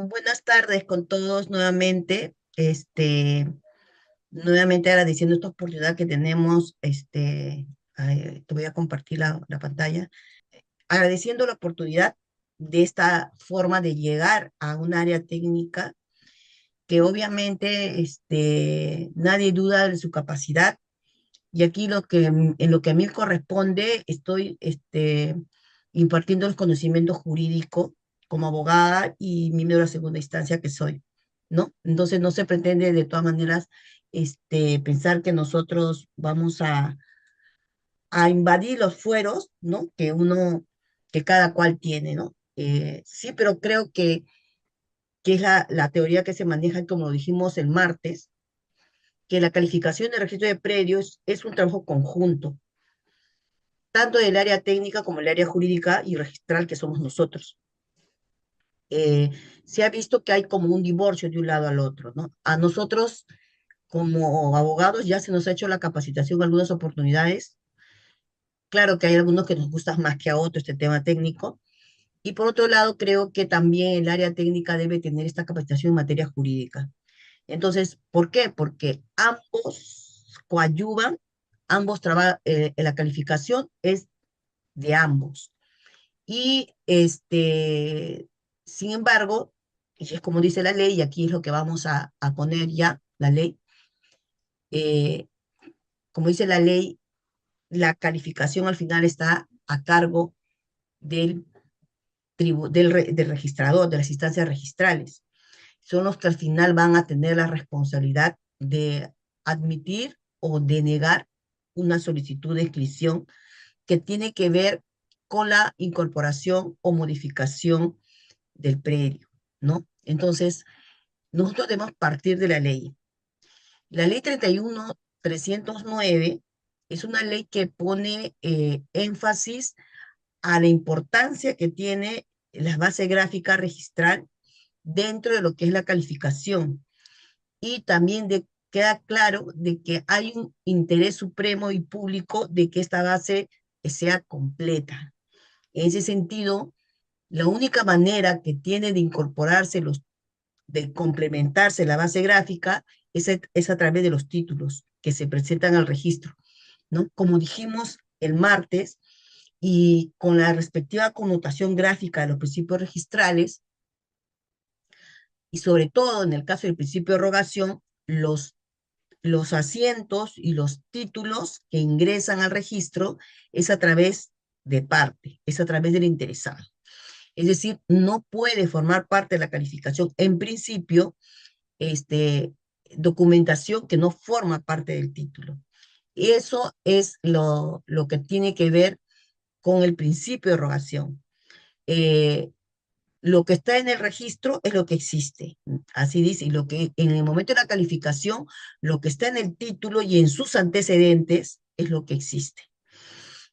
Buenas tardes con todos nuevamente. Nuevamente agradeciendo esta oportunidad que tenemos. Te voy a compartir la pantalla. Agradeciendo la oportunidad de esta forma de llegar a un área técnica que obviamente nadie duda de su capacidad. Y aquí en lo que a mí corresponde, estoy impartiendo el conocimiento jurídico como abogada y miembro de la segunda instancia que soy, ¿no? Entonces no se pretende de todas maneras pensar que nosotros vamos a invadir los fueros, ¿no? Que cada cual tiene, ¿no? Sí, pero creo que es la teoría que se maneja, como lo dijimos el martes, que la calificación de registro de predios es un trabajo conjunto tanto del área técnica como el área jurídica y registral que somos nosotros. Eh, Se ha visto que hay como un divorcio de un lado al otro, ¿no? A nosotros, como abogados, ya se nos ha hecho la capacitación en algunas oportunidades. Claro que hay algunos que nos gustan más que a otros este tema técnico. Y por otro lado, creo que también el área técnica debe tener esta capacitación en materia jurídica. Entonces, ¿por qué? Porque ambos coadyuvan, ambos trabajan, la calificación es de ambos. Y sin embargo, y es como dice la ley, y aquí es lo que vamos a poner ya, la ley, eh, como dice la ley, la calificación al final está a cargo del, del registrador, de las instancias registrales. Son los que al final van a tener la responsabilidad de admitir o denegar una solicitud de inscripción que tiene que ver con la incorporación o modificación del predio, ¿no? Entonces, nosotros debemos partir de la ley. La ley 31.309 es una ley que pone énfasis a la importancia que tiene la base gráfica registral dentro de lo que es la calificación y también queda claro de que hay un interés supremo y público de que esta base sea completa. En ese sentido, la única manera que tiene de incorporarse de complementarse la base gráfica es a través de los títulos que se presentan al registro, ¿no? Como dijimos el martes, y con la respectiva connotación gráfica de los principios registrales, y sobre todo en el caso del principio de rogación, los asientos y los títulos que ingresan al registro es a través de parte, es a través del interesado. Es decir, no puede formar parte de la calificación en principio este, documentación que no forma parte del título. Eso es lo que tiene que ver con el principio de rogación. Eh, lo que está en el registro es lo que existe, así dice, y lo que en el momento de la calificación, lo que está en el título y en sus antecedentes es lo que existe.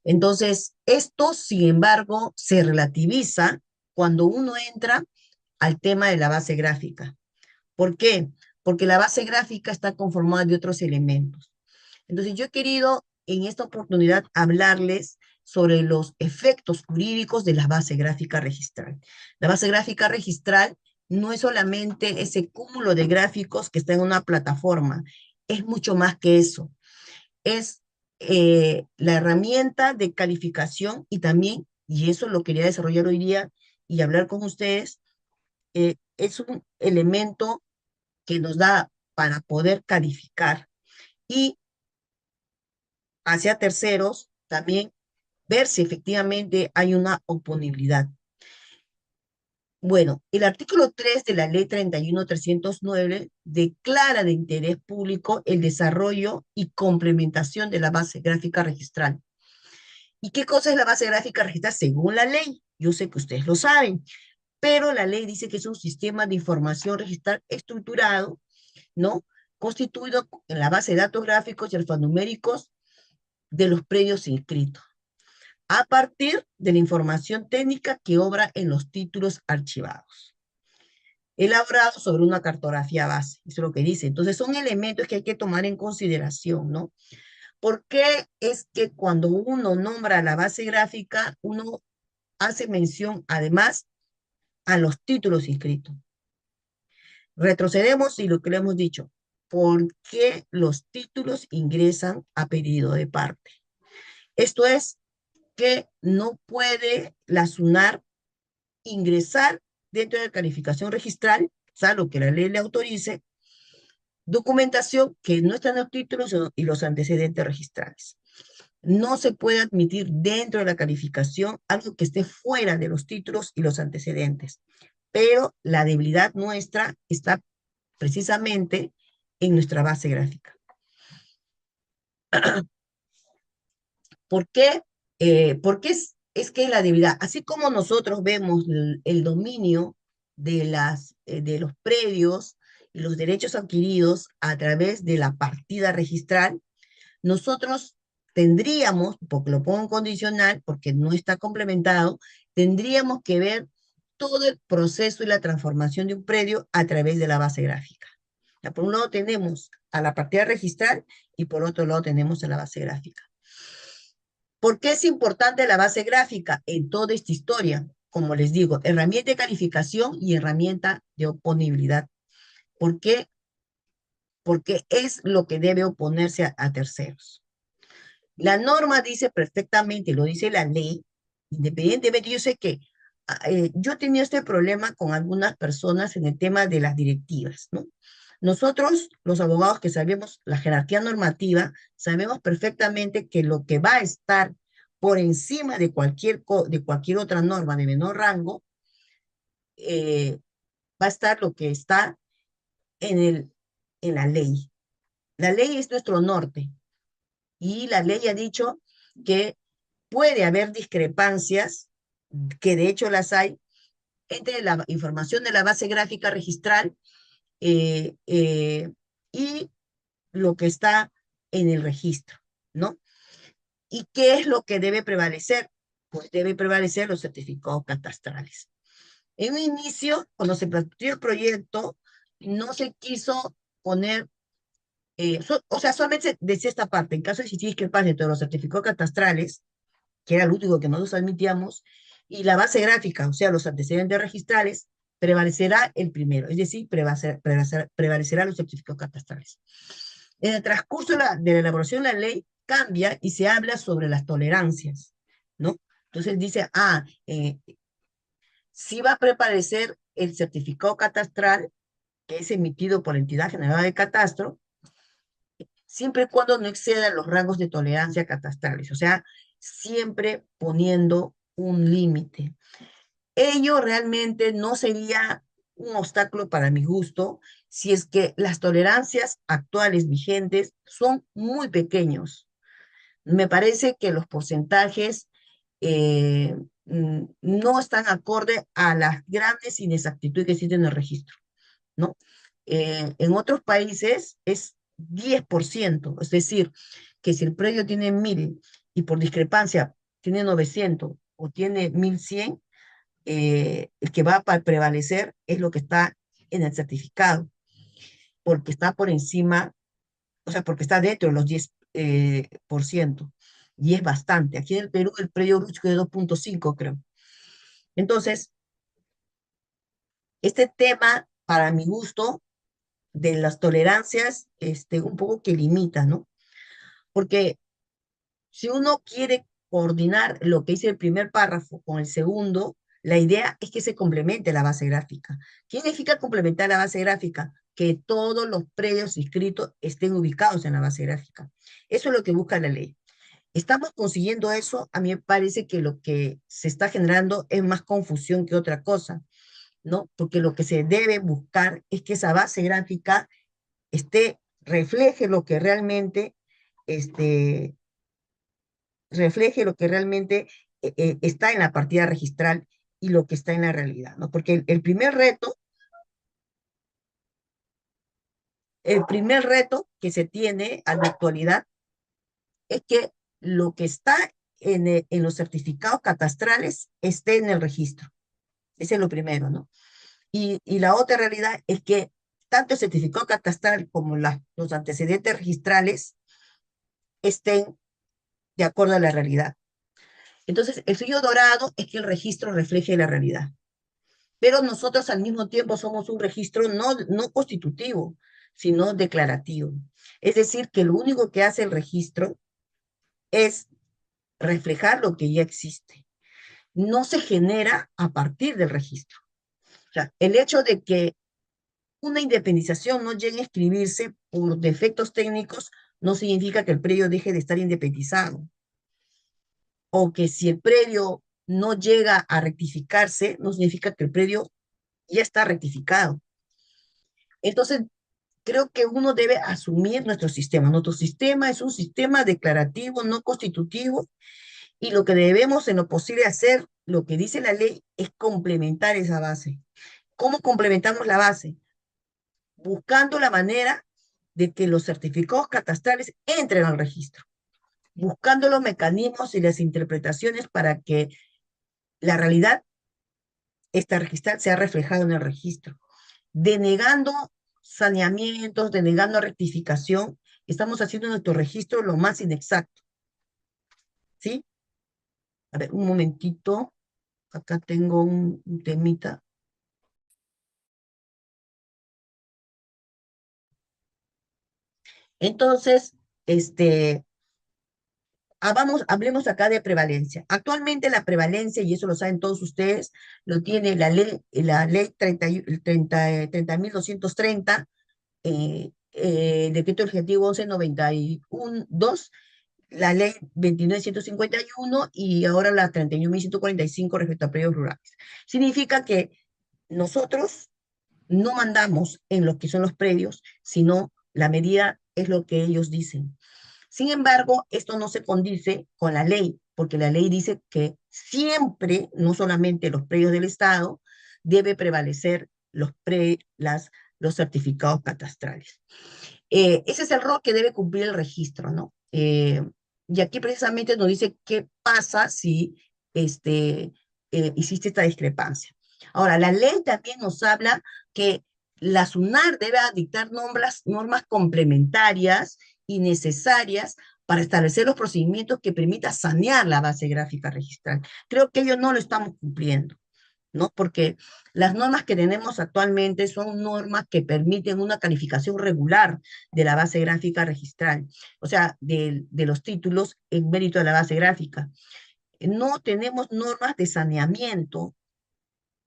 Entonces, esto, sin embargo, se relativiza cuando uno entra al tema de la base gráfica. ¿Por qué? Porque la base gráfica está conformada de otros elementos. Entonces, yo he querido en esta oportunidad hablarles sobre los efectos jurídicos de la base gráfica registral. La base gráfica registral no es solamente ese cúmulo de gráficos que está en una plataforma, es mucho más que eso. Es la herramienta de calificación y también, y eso lo quería desarrollar hoy día y hablar con ustedes, es un elemento que nos da para poder calificar y hacia terceros también ver si efectivamente hay una oponibilidad. Bueno, el artículo 3 de la ley 31.309 declara de interés público el desarrollo y complementación de la base gráfica registral. ¿Y qué cosa es la base gráfica registral según la ley? Yo sé que ustedes lo saben, pero la ley dice que es un sistema de información registral estructurado, ¿no? Constituido en la base de datos gráficos y alfanuméricos de los predios inscritos, a partir de la información técnica que obra en los títulos archivados, elaborado sobre una cartografía base. Eso es lo que dice. Entonces, son elementos que hay que tomar en consideración, ¿no? ¿Por qué es que cuando uno nombra la base gráfica, uno hace mención además a los títulos inscritos? Retrocedemos y lo que le hemos dicho. ¿Por qué los títulos ingresan a pedido de parte? Esto es que no puede la SUNAR ingresar dentro de la calificación registral, salvo que la ley le autorice, documentación que no está en los títulos y los antecedentes registrales. No se puede admitir dentro de la calificación algo que esté fuera de los títulos y los antecedentes. Pero la debilidad nuestra está precisamente en nuestra base gráfica. ¿Por qué? Porque es que la debilidad, así como nosotros vemos el dominio de los predios y los derechos adquiridos a través de la partida registral, nosotros tendríamos, porque lo pongo en condicional, porque no está complementado, tendríamos que ver todo el proceso y la transformación de un predio a través de la base gráfica. Ya, por un lado tenemos a la partida registral y por otro lado tenemos a la base gráfica. ¿Por qué es importante la base gráfica en toda esta historia? Como les digo, herramienta de calificación y herramienta de oponibilidad. ¿Por qué? Porque es lo que debe oponerse a terceros. La norma dice perfectamente, lo dice la ley, independientemente, yo sé que yo he tenido este problema con algunas personas en el tema de las directivas, ¿no? Nosotros, los abogados que sabemos la jerarquía normativa, sabemos perfectamente que lo que va a estar por encima de cualquier otra norma de menor rango, eh, va a estar lo que está en, en la ley. La ley es nuestro norte y la ley ha dicho que puede haber discrepancias, que de hecho las hay, entre la información de la base gráfica registral eh, eh, y lo que está en el registro, ¿no? ¿Y qué es lo que debe prevalecer? Pues debe prevalecer los certificados catastrales. En un inicio, cuando se planteó el proyecto, no se quiso poner, o sea, solamente decía esta parte, en caso de existir discrepancia entre los certificados catastrales, que era lo único que nosotros admitíamos, y la base gráfica, o sea, los antecedentes registrales, prevalecerá el primero, es decir, prevalecerá los certificados catastrales. En el transcurso de la elaboración de la ley, cambia y se habla sobre las tolerancias, ¿no? Entonces dice, sí va a prevalecer el certificado catastral que es emitido por la entidad generada de catastro, siempre y cuando no excedan los rangos de tolerancia catastrales, o sea, siempre poniendo un límite. Ello realmente no sería un obstáculo para mi gusto si es que las tolerancias actuales vigentes son muy pequeños. Me parece que los porcentajes no están acorde a las grandes inexactitudes que existen en el registro, ¿no? En otros países es 10%, es decir, que si el predio tiene 1000 y por discrepancia tiene 900 o tiene 1100, el que va a prevalecer es lo que está en el certificado, porque está por encima, o sea, porque está dentro de los 10%, y es bastante. Aquí en el Perú el predio rústico es de 2,5, creo. Entonces, este tema, para mi gusto, de las tolerancias, un poco que limita, ¿no? Porque si uno quiere coordinar lo que dice el primer párrafo con el segundo, la idea es que se complemente la base gráfica. ¿Qué significa complementar la base gráfica? Que todos los predios inscritos estén ubicados en la base gráfica. Eso es lo que busca la ley. ¿Estamos consiguiendo eso? A mí me parece que lo que se está generando es más confusión que otra cosa, ¿no? Porque lo que se debe buscar es que esa base gráfica refleje lo que realmente este, refleje lo que realmente está en la partida registral y lo que está en la realidad, ¿no? Porque el primer reto que se tiene a la actualidad es que lo que está en los certificados catastrales esté en el registro. Ese es lo primero, ¿no? Y la otra realidad es que tanto el certificado catastral como los antecedentes registrales estén de acuerdo a la realidad. Entonces, el sello dorado es que el registro refleje la realidad. pero nosotros al mismo tiempo somos un registro no constitutivo, sino declarativo. Es decir, que lo único que hace el registro es reflejar lo que ya existe. No se genera a partir del registro. O sea, el hecho de que una independización no llegue a escribirse por defectos técnicos no significa que el predio deje de estar independizado, o que si el predio no llega a rectificarse, no significa que el predio ya está rectificado. Entonces, creo que uno debe asumir nuestro sistema. Nuestro sistema es un sistema declarativo, no constitutivo, y lo que debemos en lo posible hacer, lo que dice la ley, es complementar esa base. ¿Cómo complementamos la base? Buscando la manera de que los certificados catastrales entren al registro, buscando los mecanismos y las interpretaciones para que la realidad, esta registral, sea reflejada en el registro. Denegando saneamientos, denegando rectificación, estamos haciendo nuestro registro lo más inexacto, ¿sí? A ver, un momentito, acá tengo un temita. Entonces, este, hablemos acá de prevalencia. Actualmente la prevalencia, y eso lo saben todos ustedes, lo tiene la ley 30.230, decreto legislativo 1191-2, la ley 29.151 y ahora la 31.145 respecto a predios rurales. Significa que nosotros no mandamos en lo que son los predios, sino la medida es lo que ellos dicen. Sin embargo, esto no se condice con la ley, porque la ley dice que siempre, no solamente los predios del Estado, debe prevalecer los certificados catastrales. Ese es el rol que debe cumplir el registro, ¿no? Y aquí precisamente nos dice qué pasa si este, existe esta discrepancia. Ahora, la ley también nos habla que la SUNAR debe dictar normas complementarias y necesarias para establecer los procedimientos que permitan sanear la base gráfica registral. Creo que ellos no lo estamos cumpliendo, ¿no? Porque las normas que tenemos actualmente son normas que permiten una calificación regular de la base gráfica registral, o sea, de los títulos en mérito de la base gráfica. No tenemos normas de saneamiento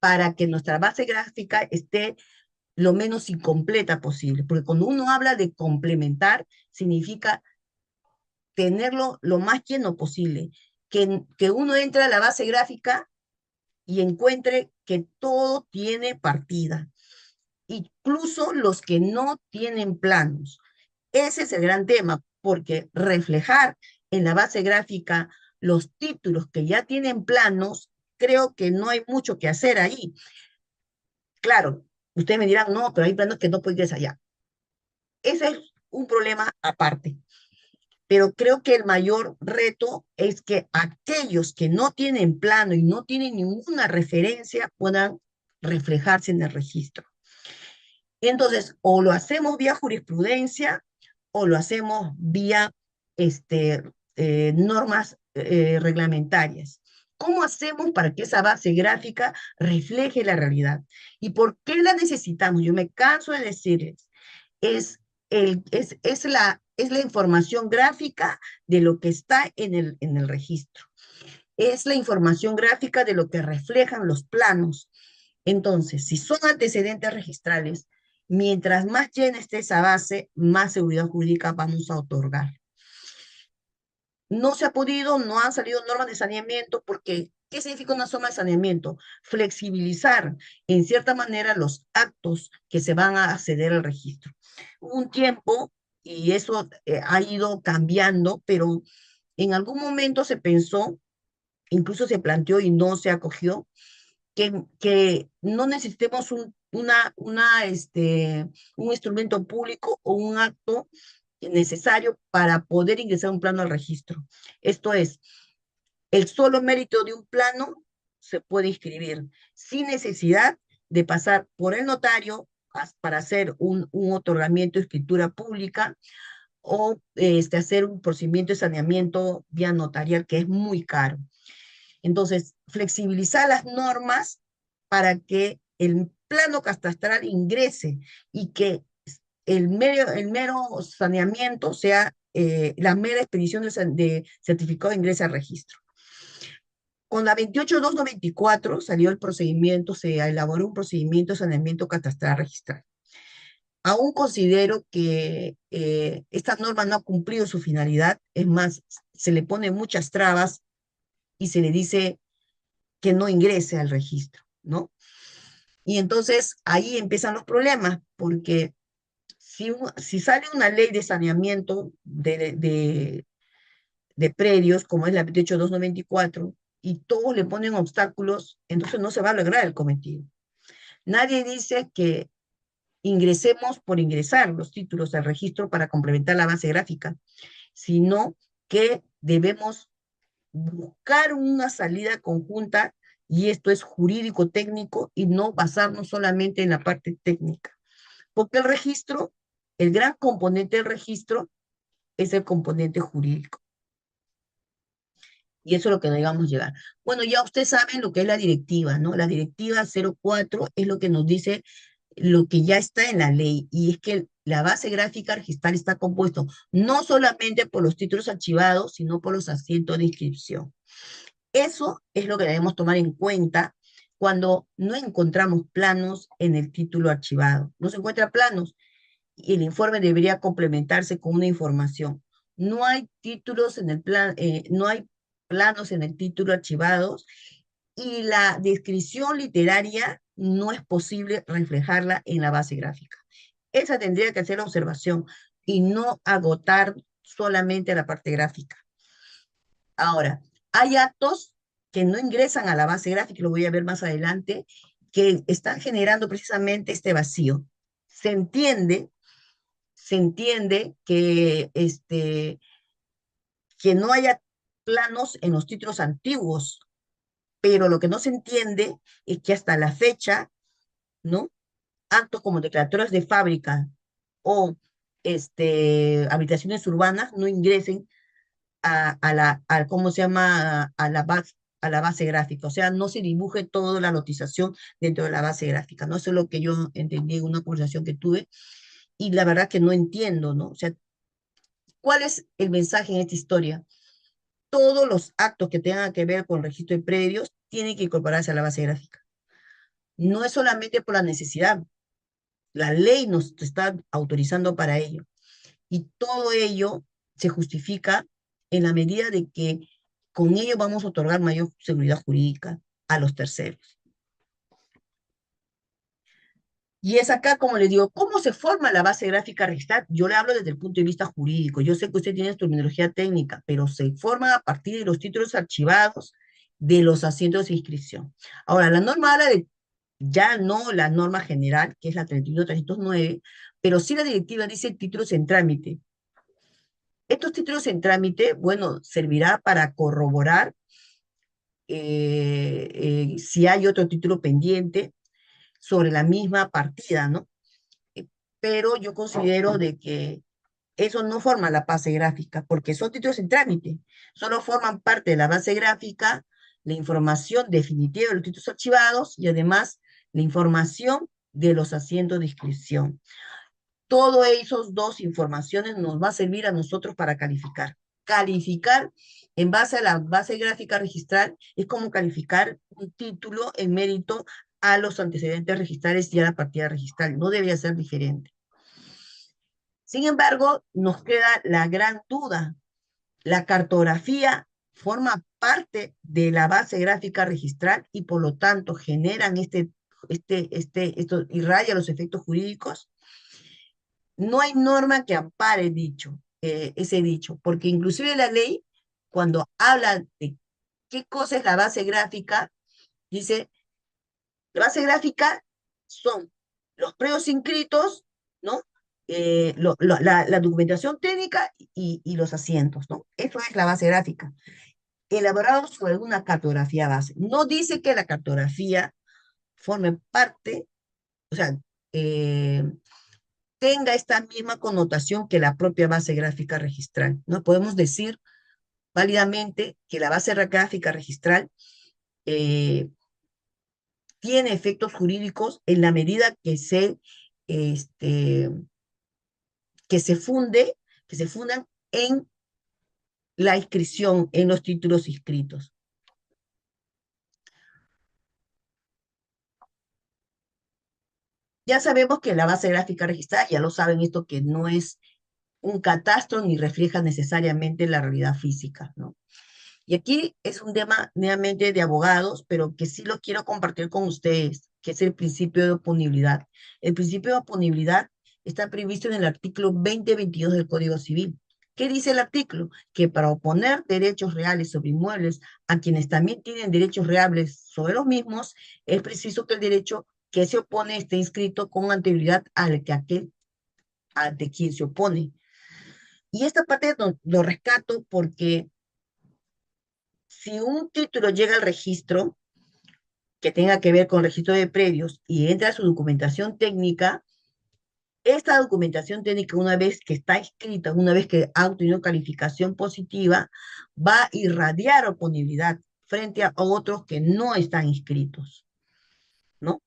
para que nuestra base gráfica esté lo menos incompleta posible, porque cuando uno habla de complementar, significa tenerlo lo más lleno posible, que uno entre a la base gráfica y encuentre que todo tiene partida, incluso los que no tienen planos. Ese es el gran tema, porque reflejar en la base gráfica los títulos que ya tienen planos, creo que no hay mucho que hacer ahí. Claro, ustedes me dirán, no, pero hay planos que no puedes allá. Ese es un problema aparte. Pero creo que el mayor reto es que aquellos que no tienen plano y no tienen ninguna referencia puedan reflejarse en el registro. Entonces, o lo hacemos vía jurisprudencia o lo hacemos vía normas reglamentarias. ¿Cómo hacemos para que esa base gráfica refleje la realidad? ¿Y por qué la necesitamos? Yo me canso de decirles, es, es la información gráfica de lo que está en el registro. Es la información gráfica de lo que reflejan los planos. Entonces, si son antecedentes registrales, mientras más llena esté esa base, más seguridad jurídica vamos a otorgar. No se ha podido, no han salido normas de saneamiento porque, ¿qué significa una norma de saneamiento? Flexibilizar en cierta manera los actos que se van a acceder al registro. Hubo un tiempo, y eso ha ido cambiando, pero en algún momento se pensó, incluso se planteó y no se acogió, que no necesitemos un instrumento público o un acto necesario para poder ingresar un plano al registro. Esto es, el solo mérito de un plano se puede inscribir sin necesidad de pasar por el notario para hacer un otorgamiento de escritura pública o hacer un procedimiento de saneamiento vía notarial que es muy caro. Entonces, flexibilizar las normas para que el plano catastral ingrese y que el mero saneamiento sea la mera expedición de certificado de ingreso al registro. Con la 28294 salió el procedimiento, se elaboró un procedimiento de saneamiento catastral registral. Aún considero que esta norma no ha cumplido su finalidad, es más, se le pone muchas trabas y se le dice que no ingrese al registro, ¿no? Y entonces ahí empiezan los problemas, porque si sale una ley de saneamiento de predios, como es la 28294, y todos le ponen obstáculos, entonces no se va a lograr el cometido. Nadie dice que ingresemos por ingresar los títulos al registro para complementar la base gráfica, sino que debemos buscar una salida conjunta, y esto es jurídico-técnico y no basarnos solamente en la parte técnica. Porque el registro, el gran componente del registro es el componente jurídico. Y eso es lo que debemos llegar. Bueno, ya ustedes saben lo que es la directiva, ¿no? La directiva 04 es lo que nos dice lo que ya está en la ley, y es que la base gráfica registral está compuesto no solamente por los títulos archivados, sino por los asientos de inscripción. Eso es lo que debemos tomar en cuenta cuando no encontramos planos en el título archivado. No se encuentran planos y el informe debería complementarse con una información. No hay títulos en el plan, no hay planos en el título archivados, y la descripción literaria no es posible reflejarla en la base gráfica. Esa tendría que ser la observación y no agotar solamente la parte gráfica. Ahora, hay actos que no ingresan a la base gráfica, lo voy a ver más adelante, que están generando precisamente este vacío. Se entiende, se entiende que no haya planos en los títulos antiguos, pero lo que no se entiende es que hasta la fecha, ¿no? Actos como declaratorias de fábrica o habitaciones urbanas no ingresen ¿cómo se llama? A la base gráfica. O sea, no se dibuje toda la notización dentro de la base gráfica, ¿no? Eso es lo que yo entendí en una conversación que tuve, y la verdad que no entiendo, ¿no? O sea, ¿cuál es el mensaje en esta historia? Todos los actos que tengan que ver con el registro de predios tienen que incorporarse a la base gráfica. No es solamente por la necesidad, la ley nos está autorizando para ello. Y todo ello se justifica en la medida de que con ello vamos a otorgar mayor seguridad jurídica a los terceros. Y es acá, como le digo, ¿cómo se forma la base gráfica registral? Yo le hablo desde el punto de vista jurídico. Yo sé que usted tiene terminología técnica, pero se forma a partir de los títulos archivados de los asientos de inscripción. Ahora, la norma habla de, ya no la norma general, que es la 31.309, pero sí la directiva dice títulos en trámite. Estos títulos en trámite, bueno, servirá para corroborar si hay otro título pendiente sobre la misma partida, ¿no? Eh, Pero yo considero de que eso no forma la base gráfica, porque son títulos en trámite, solo forman parte de la base gráfica la información definitiva de los títulos archivados y además la información de los asientos de inscripción. Todas esas dos informaciones nos va a servir a nosotros para calificar. Calificar en base a la base gráfica registral es como calificar un título en mérito a los antecedentes registrales y a la partida registral. No debería ser diferente. Sin embargo, nos queda la gran duda. La cartografía forma parte de la base gráfica registral y por lo tanto generan esto irradia los efectos jurídicos. No hay norma que ampare ese dicho, porque inclusive la ley, cuando habla de qué cosa es la base gráfica, dice, la base gráfica son los predios inscritos, ¿no? La documentación técnica y los asientos, ¿no? Eso es la base gráfica, elaborados sobre una cartografía base. No dice que la cartografía forme parte, o sea, eh, tenga esta misma connotación que la propia base gráfica registral. No podemos decir válidamente que la base gráfica registral eh, tiene efectos jurídicos en la medida este, que se funde, que se fundan en la inscripción, en los títulos inscritos. Ya sabemos que la base gráfica registrada, ya lo saben esto, que no es un catastro ni refleja necesariamente la realidad física, ¿no? Y aquí es un tema nuevamente de abogados, pero que sí lo quiero compartir con ustedes, que es el principio de oponibilidad. El principio de oponibilidad está previsto en el artículo 2022 del Código Civil. ¿Qué dice el artículo? Que para oponer derechos reales sobre inmuebles a quienes también tienen derechos reales sobre los mismos, es preciso que el derecho que se opone esté inscrito con anterioridad al que aquel ante quien se opone. Y esta parte lo rescato porque si un título llega al registro que tenga que ver con registro de predios y entra a su documentación técnica, esta documentación técnica, una vez que está escrita, una vez que ha obtenido calificación positiva, va a irradiar oponibilidad frente a otros que no están inscritos, ¿no?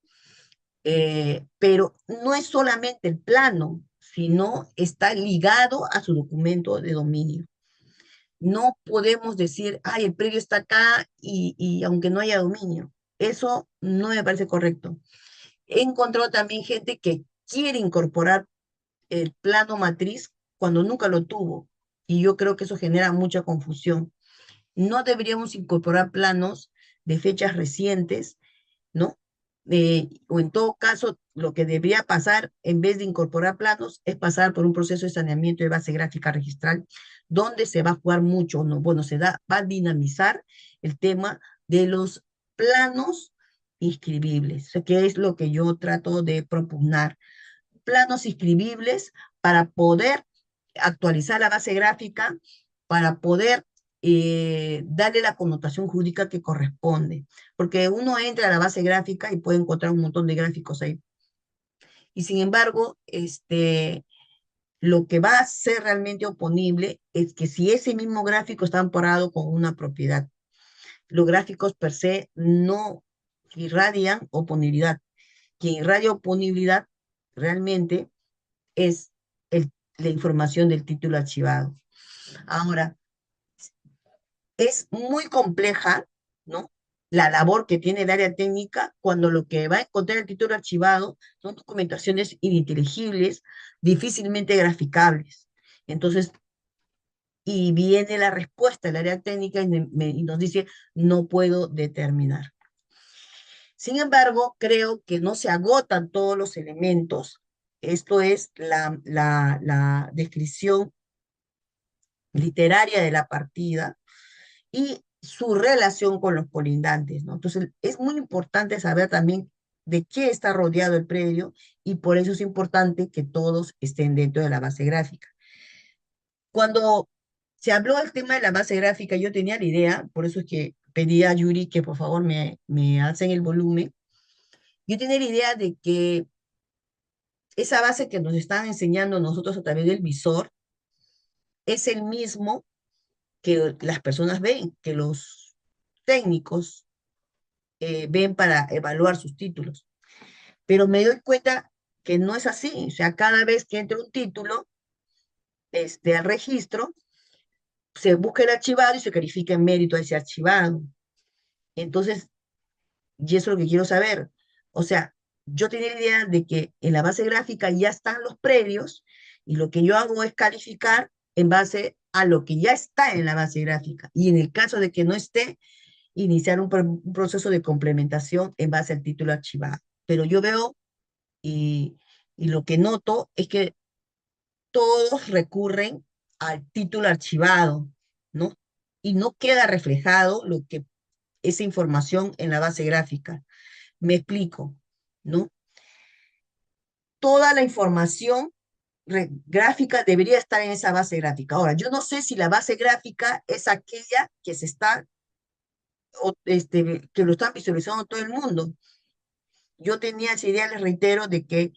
Pero no es solamente el plano, sino está ligado a su documento de dominio. No podemos decir, ay, el predio está acá y aunque no haya dominio. Eso no me parece correcto. He encontrado también gente que quiere incorporar el plano matriz cuando nunca lo tuvo. Y yo creo que eso genera mucha confusión. No deberíamos incorporar planos de fechas recientes, ¿no? O en todo caso, lo que debería pasar, en vez de incorporar planos, es pasar por un proceso de saneamiento de base gráfica registral, donde se va a jugar mucho, ¿no? Bueno, va a dinamizar el tema de los planos inscribibles, que es lo que yo trato de propugnar. Planos inscribibles para poder actualizar la base gráfica, para poder darle la connotación jurídica que corresponde. Porque uno entra a la base gráfica y puede encontrar un montón de gráficos ahí. Y sin embargo, lo que va a ser realmente oponible es que si ese mismo gráfico está amparado con una propiedad, los gráficos per se no irradian oponibilidad. Quien irradia oponibilidad realmente es el, la información del título archivado. Ahora, es muy compleja, ¿no? La labor que tiene el área técnica cuando lo que va a encontrar el título archivado son documentaciones ininteligibles, difícilmente graficables. Entonces, y viene la respuesta del área técnica y nos dice, no puedo determinar. Sin embargo, creo que no se agotan todos los elementos. Esto es la descripción literaria de la partida y su relación con los colindantes, ¿no? Entonces, es muy importante saber también de qué está rodeado el predio y por eso es importante que todos estén dentro de la base gráfica. Cuando se habló del tema de la base gráfica, yo tenía la idea, por eso es que pedí a Yuri que por favor me hacen el volumen. Yo tenía la idea de que esa base que nos están enseñando nosotros a través del visor es el mismo que las personas ven, que los técnicos ven para evaluar sus títulos. Pero me doy cuenta que no es así. O sea, cada vez que entra un título al registro, se busca el archivado y se califica en mérito a ese archivado. Entonces, y eso es lo que quiero saber. O sea, yo tenía la idea de que en la base gráfica ya están los predios y lo que yo hago es calificar en base a lo que ya está en la base gráfica. Y en el caso de que no esté, iniciar un proceso de complementación en base al título archivado. Pero yo veo y, y lo que noto es que todos recurren al título archivado, ¿no? Y no queda reflejado lo que esa información en la base gráfica. Me explico, ¿no? Toda la información gráfica debería estar en esa base gráfica. Ahora, yo no sé si la base gráfica es aquella que se está, que lo está visualizando todo el mundo. Yo tenía esa idea, les reitero, de que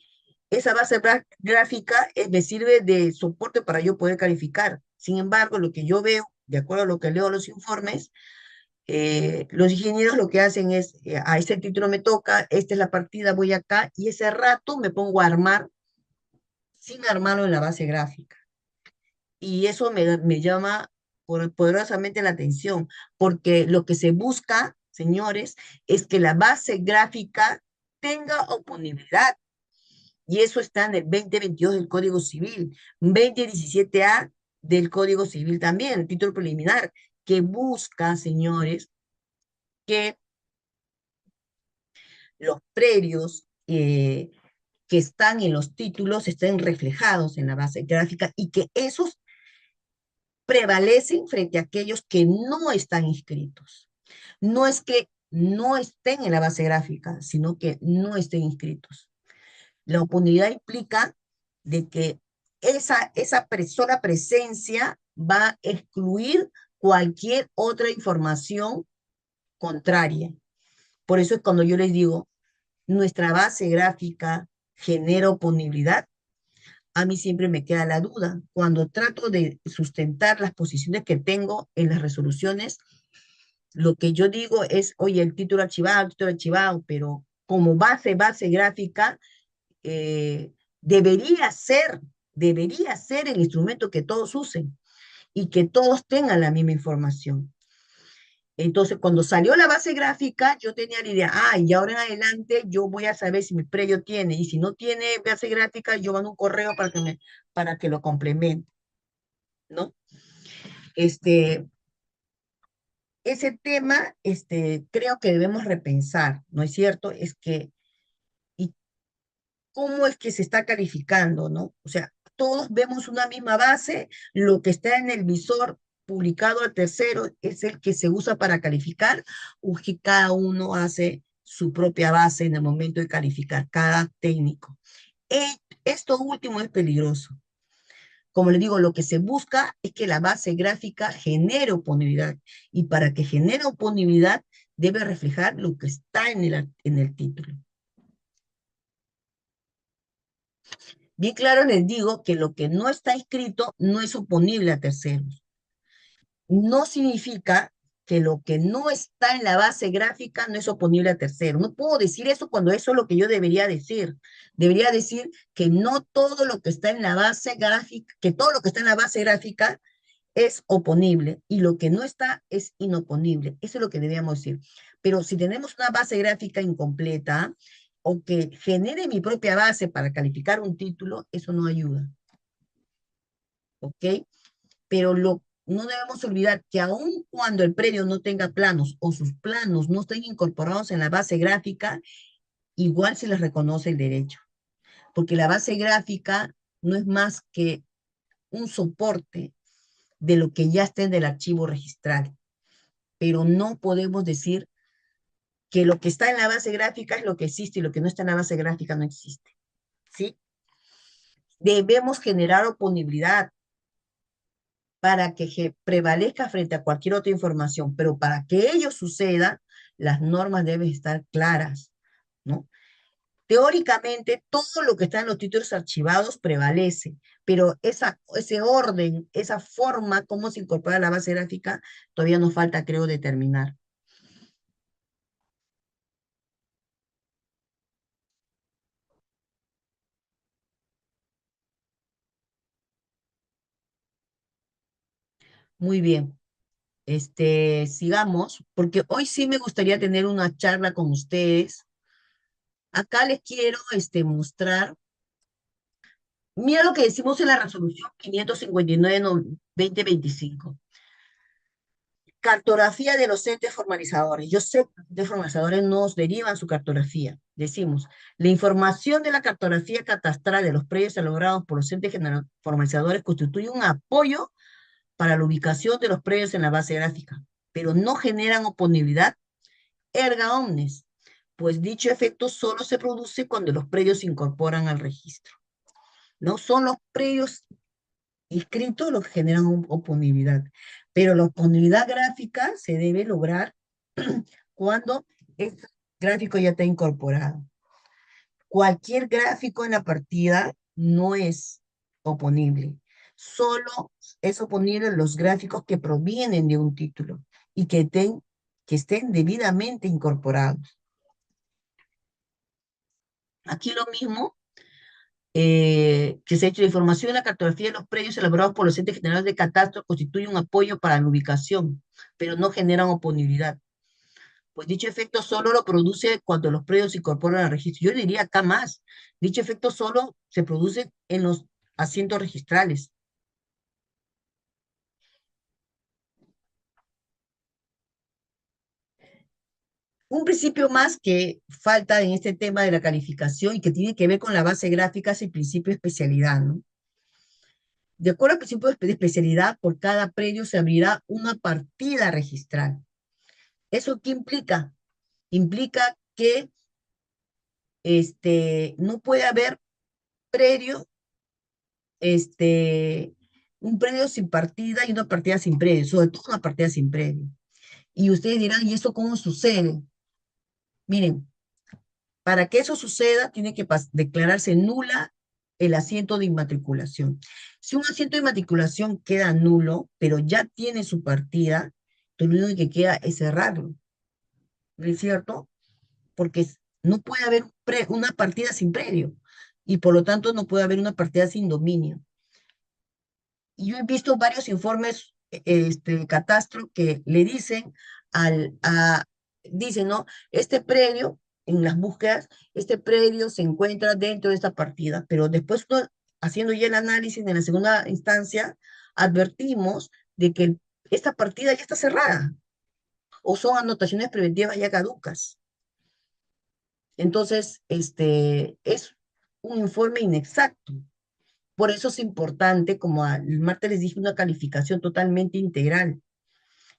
esa base gráfica me sirve de soporte para yo poder calificar. Sin embargo, lo que yo veo, de acuerdo a lo que leo los informes, Los ingenieros lo que hacen es, a este título me toca, esta es la partida, voy acá, y ese rato me pongo a armar sin armarlo en la base gráfica. Y eso me llama poderosamente la atención, porque lo que se busca, señores, es que la base gráfica tenga oponibilidad. Y eso está en el 2022 del Código Civil, 2017A del Código Civil también, el título preliminar, que busca, señores, que los predios que están en los títulos estén reflejados en la base gráfica y que esos prevalecen frente a aquellos que no están inscritos. No es que no estén en la base gráfica, sino que no estén inscritos. La oportunidad implica de que esa sola presencia va a excluir cualquier otra información contraria. Por eso es cuando yo les digo, nuestra base gráfica genera oponibilidad. A mí siempre me queda la duda. Cuando trato de sustentar las posiciones que tengo en las resoluciones, lo que yo digo es, oye, el título archivado, pero como base gráfica, eh, debería ser, debería ser el instrumento que todos usen y que todos tengan la misma información. Entonces, cuando salió la base gráfica, yo tenía la idea, y ahora en adelante yo voy a saber si mi predio tiene, y si no tiene base gráfica, yo mando un correo para que lo complemente, ¿no? Este, ese tema, creo que debemos repensar, ¿no es cierto? Es que, ¿y cómo es que se está calificando, ¿no? O sea, todos vemos una misma base, lo que está en el visor publicado a tercero es el que se usa para calificar, o que cada uno hace su propia base en el momento de calificar, cada técnico. Esto último es peligroso. Como les digo, lo que se busca es que la base gráfica genere oponibilidad, y para que genere oponibilidad debe reflejar lo que está en el título. Bien claro les digo que lo que no está escrito no es oponible a terceros. No significa que lo que no está en la base gráfica no es oponible a terceros. No puedo decir eso cuando eso es lo que yo debería decir. Debería decir que no todo lo que está en la base gráfica, que todo lo que está en la base gráfica es oponible y lo que no está es inoponible. Eso es lo que debíamos decir. Pero si tenemos una base gráfica incompleta o que genere mi propia base para calificar un título, eso no ayuda. ¿Ok? Pero no debemos olvidar que aun cuando el predio no tenga planos o sus planos no estén incorporados en la base gráfica, igual se les reconoce el derecho. Porque la base gráfica no es más que un soporte de lo que ya está en el archivo registral. Pero no podemos decir que lo que está en la base gráfica es lo que existe y lo que no está en la base gráfica no existe. ¿Sí? Debemos generar oponibilidad para que prevalezca frente a cualquier otra información, pero para que ello suceda, las normas deben estar claras, ¿no? Teóricamente, todo lo que está en los títulos archivados prevalece, pero ese orden, esa forma, cómo se incorpora la base gráfica, todavía nos falta, creo, determinar. Muy bien. Sigamos, porque hoy sí me gustaría tener una charla con ustedes. Acá les quiero mostrar, mira lo que decimos en la resolución 559-2025. Cartografía de los entes formalizadores. Yo sé que los entes formalizadores nos derivan su cartografía. Decimos, la información de la cartografía catastral de los predios elaborados por los entes formalizadores constituye un apoyo para la ubicación de los predios en la base gráfica, pero no generan oponibilidad erga omnes, pues dicho efecto solo se produce cuando los predios se incorporan al registro. No son los predios inscritos los que generan oponibilidad, pero la oponibilidad gráfica se debe lograr cuando el gráfico ya está incorporado. Cualquier gráfico en la partida no es oponible. Solo es oponible los gráficos que provienen de un título y que estén que estén debidamente incorporados. Aquí lo mismo que se ha hecho. La información y la cartografía de los predios elaborados por los entes generales de catastro constituye un apoyo para la ubicación, pero no generan oponibilidad. Pues dicho efecto solo lo produce cuando los predios se incorporan al registro. Yo diría acá más. Dicho efecto solo se produce en los asientos registrales. Un principio más que falta en este tema de la calificación y que tiene que ver con la base gráfica es el principio de especialidad, ¿no? De acuerdo al principio de especialidad, por cada predio se abrirá una partida registral. ¿Eso qué implica? Implica que no puede haber predio, este, un predio sin partida y una partida sin predio, sobre todo una partida sin predio. Y ustedes dirán, ¿y eso cómo sucede? Miren, para que eso suceda, tiene que declararse nula el asiento de inmatriculación. Si un asiento de inmatriculación queda nulo, pero ya tiene su partida, entonces lo único que queda es cerrarlo, ¿no es cierto? Porque no puede haber una partida sin predio y por lo tanto no puede haber una partida sin dominio. Y yo he visto varios informes catastro que le dicen dicen, ¿no? Este predio, en las búsquedas, este predio se encuentra dentro de esta partida, pero después haciendo ya el análisis en la segunda instancia, advertimos de que esta partida ya está cerrada o son anotaciones preventivas ya caducas. Entonces, es un informe inexacto. Por eso es importante, como el martes les dije, una calificación totalmente integral.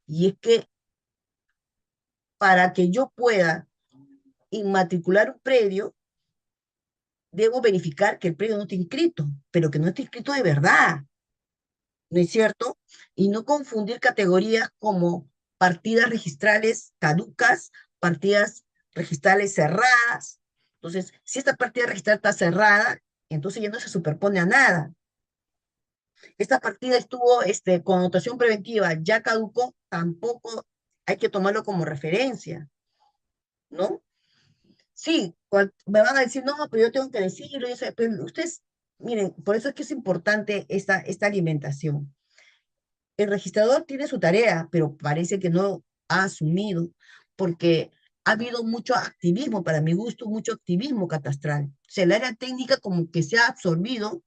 Y es que para que yo pueda inmatricular un predio, debo verificar que el predio no esté inscrito, pero que no esté inscrito de verdad, ¿no es cierto? Y no confundir categorías como partidas registrales caducas, partidas registrales cerradas. Entonces, si esta partida registral está cerrada, entonces ya no se superpone a nada. Esta partida estuvo con anotación preventiva, ya caducó, tampoco hay que tomarlo como referencia, ¿no? Sí, me van a decir, no, pero yo tengo que decirlo, pero ustedes, miren, por eso es que es importante esta alimentación. El registrador tiene su tarea, pero parece que no ha asumido, porque ha habido mucho activismo, para mi gusto, mucho activismo catastral. O sea, el área técnica como que se ha absorbido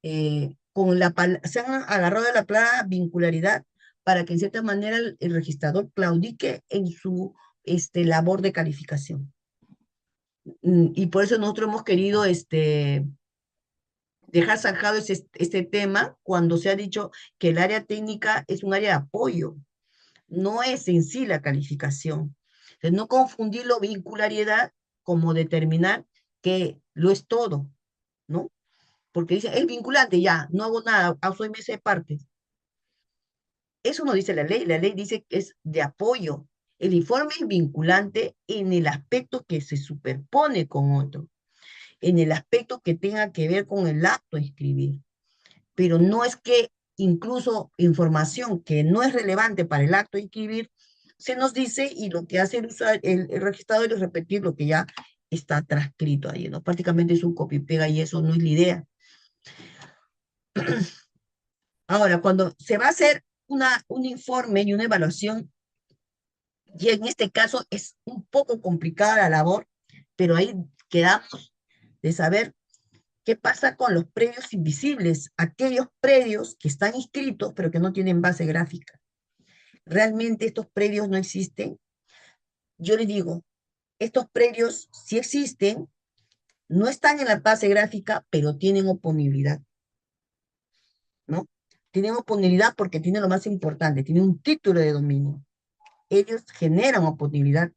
se han agarrado de la palabra vincularidad para que en cierta manera el registrador claudique en su labor de calificación. Y por eso nosotros hemos querido dejar zanjado este tema cuando se ha dicho que el área técnica es un área de apoyo, no es en sí la calificación. Entonces, no confundirlo vincularidad como determinar que lo es todo, ¿no? Porque dice, es vinculante, ya, no hago nada, soy mesa de partes. Eso no dice la ley dice que es de apoyo. El informe es vinculante en el aspecto que se superpone con otro, en el aspecto que tenga que ver con el acto de escribir. Pero no es que incluso información que no es relevante para el acto de escribir se nos dice y lo que hace el registrador es repetir lo que ya está transcrito ahí, ¿no? Prácticamente es un copy-pega y eso no es la idea. Ahora, cuando se va a hacer un informe y una evaluación, y en este caso es un poco complicada la labor, pero ahí quedamos de saber qué pasa con los predios invisibles, aquellos predios que están inscritos pero que no tienen base gráfica. ¿Realmente estos predios no existen? Yo les digo, estos predios sí existen, no están en la base gráfica, pero tienen oponibilidad, ¿no? Tienen oponibilidad porque tienen lo más importante, tienen un título de dominio. Ellos generan oponibilidad.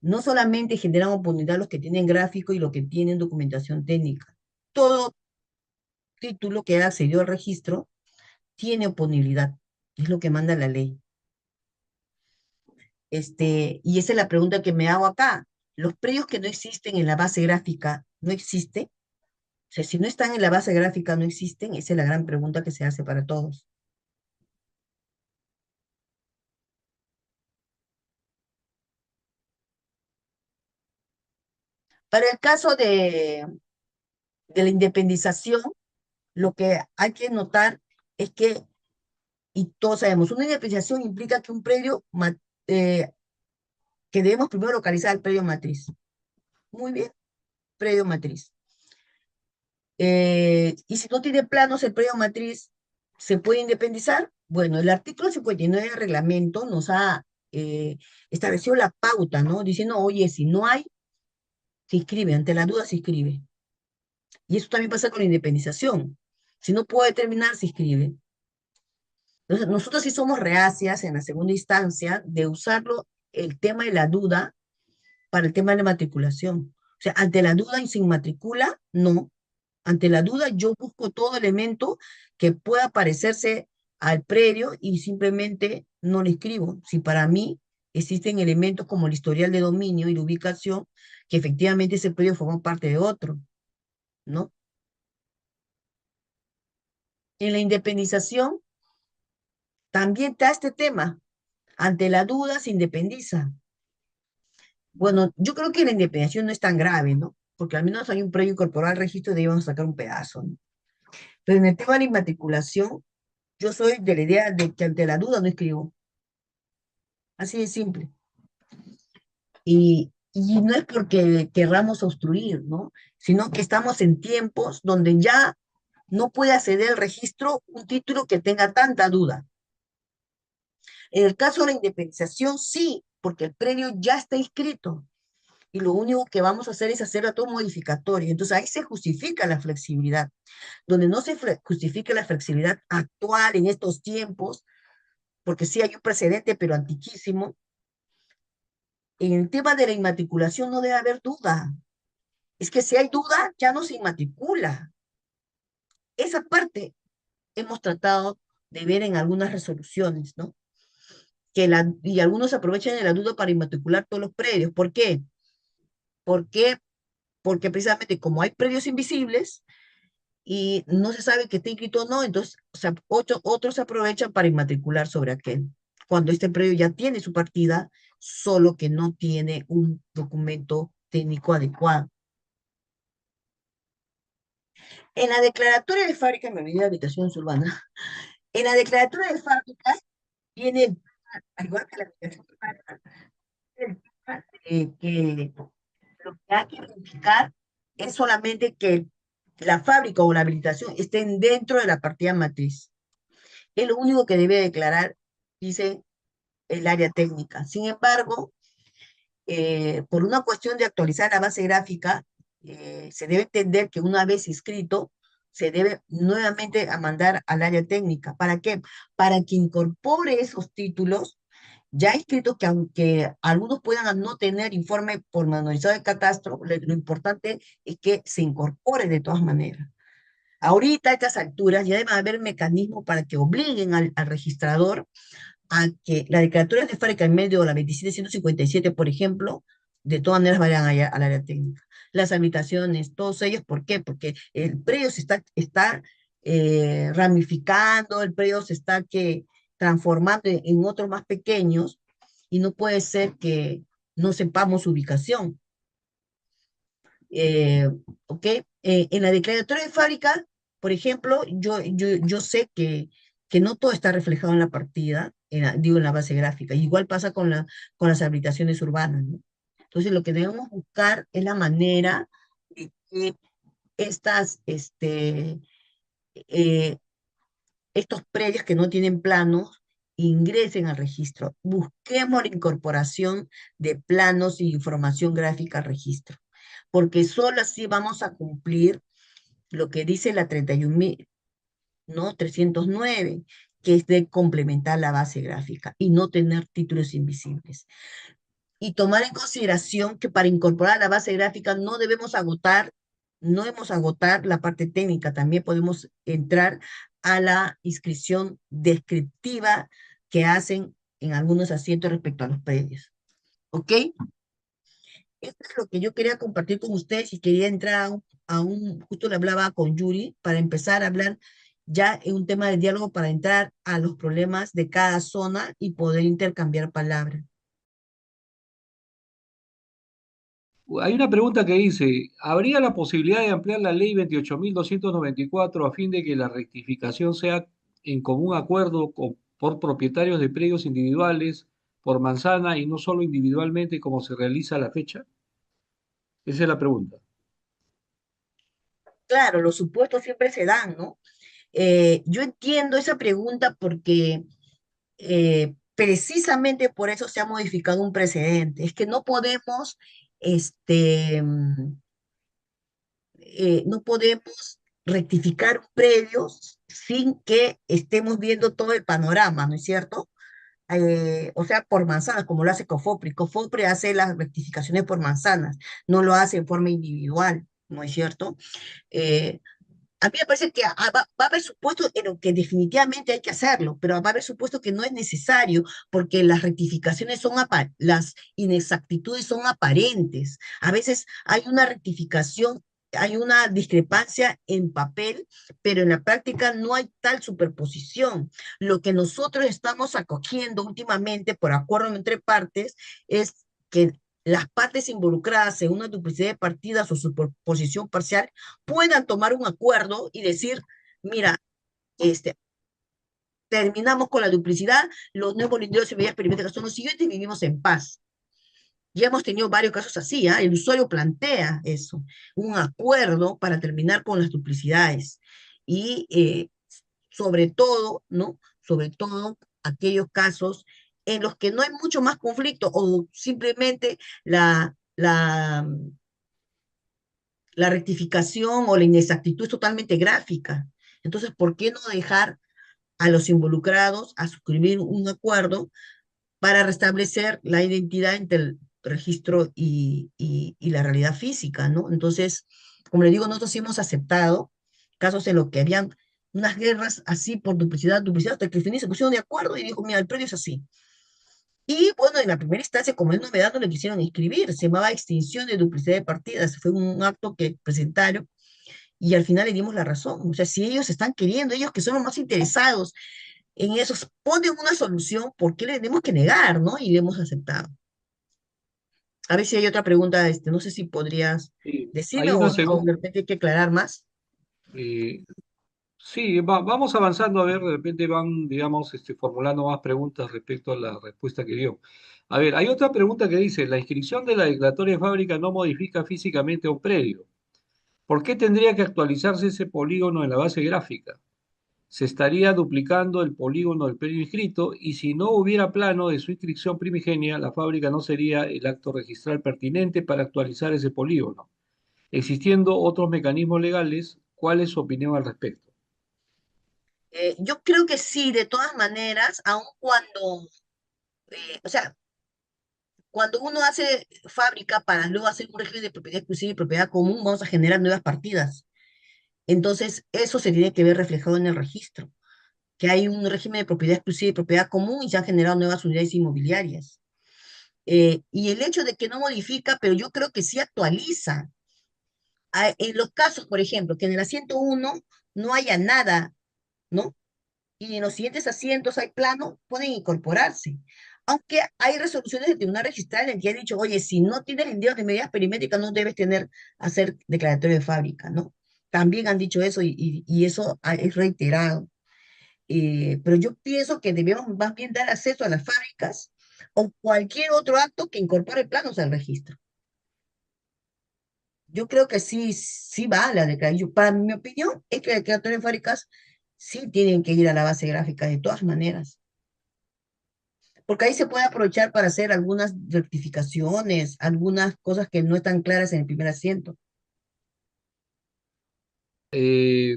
No solamente generan oportunidad los que tienen gráfico y los que tienen documentación técnica. Todo título que accedió al registro tiene oponibilidad. Es lo que manda la ley. Y esa es la pregunta que me hago acá. Los predios que no existen en la base gráfica, ¿no existen? O sea, si no están en la base gráfica, ¿no existen? Esa es la gran pregunta que se hace para todos. Para el caso de la independización, lo que hay que notar es que, y todos sabemos, una independización implica que un predio, eh, que debemos primero localizar el predio matriz. Muy bien, predio matriz. Y si no tiene planos el predio matriz, ¿se puede independizar? Bueno, el artículo 59 del reglamento nos ha establecido la pauta, ¿no? Diciendo, oye, si no hay, se inscribe, ante la duda se inscribe. Y eso también pasa con la independización. Si no puede determinar, se inscribe. Entonces, nosotros sí somos reacias en la segunda instancia de usarlo, el tema de la duda, para el tema de la matriculación. O sea, ante la duda y sin matricula, no. Ante la duda, yo busco todo elemento que pueda parecerse al predio y simplemente no le escribo. Si para mí existen elementos como el historial de dominio y la ubicación, que efectivamente ese predio forma parte de otro, ¿no? En la independización también está este tema. Ante la duda se independiza. Bueno, yo creo que la independización no es tan grave, ¿no? Porque al menos hay un predio incorporado al registro y de ahí vamos a sacar un pedazo, ¿no? Pero en el tema de la inmatriculación, yo soy de la idea de que ante la duda no escribo. Así de simple. Y no es porque querramos obstruir, ¿no? Sino que estamos en tiempos donde ya no puede acceder al registro un título que tenga tanta duda. En el caso de la independización, sí, porque el predio ya está inscrito y lo único que vamos a hacer es hacer todo modificatorio. Entonces ahí se justifica la flexibilidad. Donde no se justifica la flexibilidad actual en estos tiempos, porque sí hay un precedente, pero antiquísimo, en el tema de la inmatriculación no debe haber duda. Es que si hay duda, ya no se inmatricula. Esa parte hemos tratado de ver en algunas resoluciones, ¿no? Y algunos aprovechan de la duda para inmatricular todos los predios. ¿Por qué? ¿Por qué? Porque precisamente como hay predios invisibles y no se sabe que está inscrito o no, entonces otros aprovechan para inmatricular sobre aquel. Cuando este predio ya tiene su partida, solo que no tiene un documento técnico adecuado. En la declaratoria de fábrica, me olvidé de habitaciones urbanas, en la declaratoria de fábrica viene, al igual que la declaración de fábrica, el tema de que lo que hay que verificar es solamente que la fábrica o la habilitación estén dentro de la partida matriz. Es lo único que debe declarar, dice el área técnica. Sin embargo, por una cuestión de actualizar la base gráfica, se debe entender que una vez inscrito, se debe nuevamente a mandar al área técnica. ¿Para qué? Para que incorpore esos títulos ya inscritos, que aunque algunos puedan no tener informe pormenorizado de catastro, lo importante es que se incorpore de todas maneras. Ahorita, a estas alturas, ya debe haber mecanismos para que obliguen al registrador a que la declaratoria de fábrica en medio de la 27157, por ejemplo, de todas maneras vayan allá al área técnica. Las habitaciones, todos ellos, ¿por qué? Porque el predio está ramificando, el predio se está transformando en otros más pequeños y no puede ser que no sepamos su ubicación. Eh, ¿Ok? En la declaratoria de fábrica, por ejemplo, yo sé que no todo está reflejado en la partida, digo, en la base gráfica. Igual pasa con las habilitaciones urbanas, ¿no? Entonces, lo que debemos buscar es la manera de que estas, eh, estos predios que no tienen planos ingresen al registro. Busquemos la incorporación de planos y información gráfica al registro, porque solo así vamos a cumplir lo que dice la 31.000, ¿no? 309, que es de complementar la base gráfica y no tener títulos invisibles. Y tomar en consideración que para incorporar la base gráfica no debemos agotar la parte técnica, también podemos entrar a la inscripción descriptiva que hacen en algunos asientos respecto a los predios. ¿Ok? Esto es lo que yo quería compartir con ustedes y quería entrar justo le hablaba con Yuri para empezar a hablar ya en un tema de diálogo para entrar a los problemas de cada zona y poder intercambiar palabras. Hay una pregunta que dice, ¿habría la posibilidad de ampliar la ley 28.294 a fin de que la rectificación sea en común acuerdo por propietarios de predios individuales, por manzana y no solo individualmente como se realiza a la fecha? Esa es la pregunta. Claro, los supuestos siempre se dan, ¿no? Yo entiendo esa pregunta porque precisamente por eso se ha modificado un precedente. Es que no podemos, este, no podemos rectificar un predio sin que estemos viendo todo el panorama, ¿no es cierto? O sea, por manzanas, como lo hace Cofopri. Cofopri hace las rectificaciones por manzanas, no lo hace en forma individual, ¿no es cierto? Eh, a mí me parece que va a haber supuestos en los que definitivamente hay que hacerlo, pero va a haber supuestos que no es necesario porque las rectificaciones las inexactitudes son aparentes. A veces hay una rectificación, hay una discrepancia en papel, pero en la práctica no hay tal superposición. Lo que nosotros estamos acogiendo últimamente por acuerdo entre partes es que las partes involucradas en una duplicidad de partidas o superposición parcial puedan tomar un acuerdo y decir, mira, este, terminamos con la duplicidad, los nuevos linderos y medidas perimétricas son los siguientes y vivimos en paz. Ya hemos tenido varios casos así, ¿eh? El usuario plantea eso, un acuerdo para terminar con las duplicidades. Y sobre todo, ¿no? Sobre todo aquellos casos en los que no hay mucho más conflicto o simplemente la rectificación o la inexactitud es totalmente gráfica. Entonces, ¿por qué no dejar a los involucrados a suscribir un acuerdo para restablecer la identidad entre el registro y la realidad física, ¿no? Entonces, como le digo, nosotros sí hemos aceptado casos en los que habían unas guerras así por duplicidad, duplicidad, hasta que el fin se pusieron de acuerdo y dijo, mira, el predio es así. Y bueno, en la primera instancia, como es novedad, no le quisieron inscribir, se llamaba extinción de duplicidad de partidas, fue un acto que presentaron y al final le dimos la razón. O sea, si ellos están queriendo, ellos que son los más interesados en eso, ponen una solución, ¿por qué le tenemos que negar, no? Y le hemos aceptado. A ver si hay otra pregunta, no sé si podrías Sí, decirme hay una o segunda. de repente hay que aclarar más. Sí, vamos avanzando a ver, de repente van, digamos, formulando más preguntas respecto a la respuesta que dio. A ver, hay otra pregunta que dice, la inscripción de la declaratoria de fábrica no modifica físicamente a un predio. ¿Por qué tendría que actualizarse ese polígono en la base gráfica? Se estaría duplicando el polígono del predio inscrito y si no hubiera plano de su inscripción primigenia, la fábrica no sería el acto registral pertinente para actualizar ese polígono. Existiendo otros mecanismos legales, ¿cuál es su opinión al respecto? Yo creo que sí, de todas maneras, aun cuando, o sea, cuando uno hace fábrica para luego hacer un régimen de propiedad exclusiva y propiedad común, vamos a generar nuevas partidas. Entonces, eso se tiene que ver reflejado en el registro, que hay un régimen de propiedad exclusiva y propiedad común y se han generado nuevas unidades inmobiliarias. Y el hecho de que no modifica, pero yo creo que sí actualiza. En los casos, por ejemplo, que en el asiento uno no haya nada, ¿no? Y en los siguientes asientos hay plano, pueden incorporarse. Aunque hay resoluciones del Tribunal Registral en que ha dicho, oye, si no tienes linderos de medidas perimétricas, no debes hacer declaratorio de fábrica, ¿no? También han dicho eso y eso es reiterado. Pero yo pienso que debemos más bien dar acceso a las fábricas o cualquier otro acto que incorpore planos al registro. Yo creo que sí, sí va la declaración. Para mi opinión, es que las declaratorias de fábricas sí tienen que ir a la base gráfica de todas maneras, porque ahí se puede aprovechar para hacer algunas rectificaciones, algunas cosas que no están claras en el primer asiento.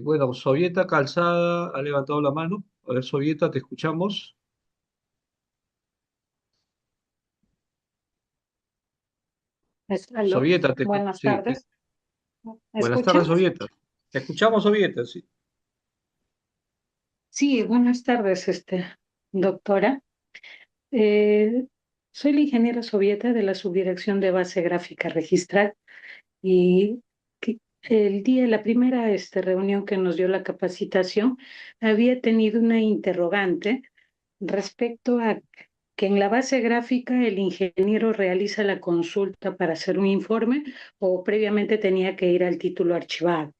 Bueno, Sovieta Calzada ha levantado la mano. A ver, Sovieta, te escuchamos. Aló, Sovieta, buenas sí, tardes. ¿Me buenas escuchan? tardes, Sovieta. Te escuchamos, Sovieta, sí. Sí, buenas tardes, doctora. Eh, Soy la ingeniera Sovieta de la Subdirección de Base Gráfica Registral y el día, la primera reunión que nos dio la capacitación, había tenido una interrogante respecto a que en la base gráfica el ingeniero realiza la consulta para hacer un informe o previamente tenía que ir al título archivado.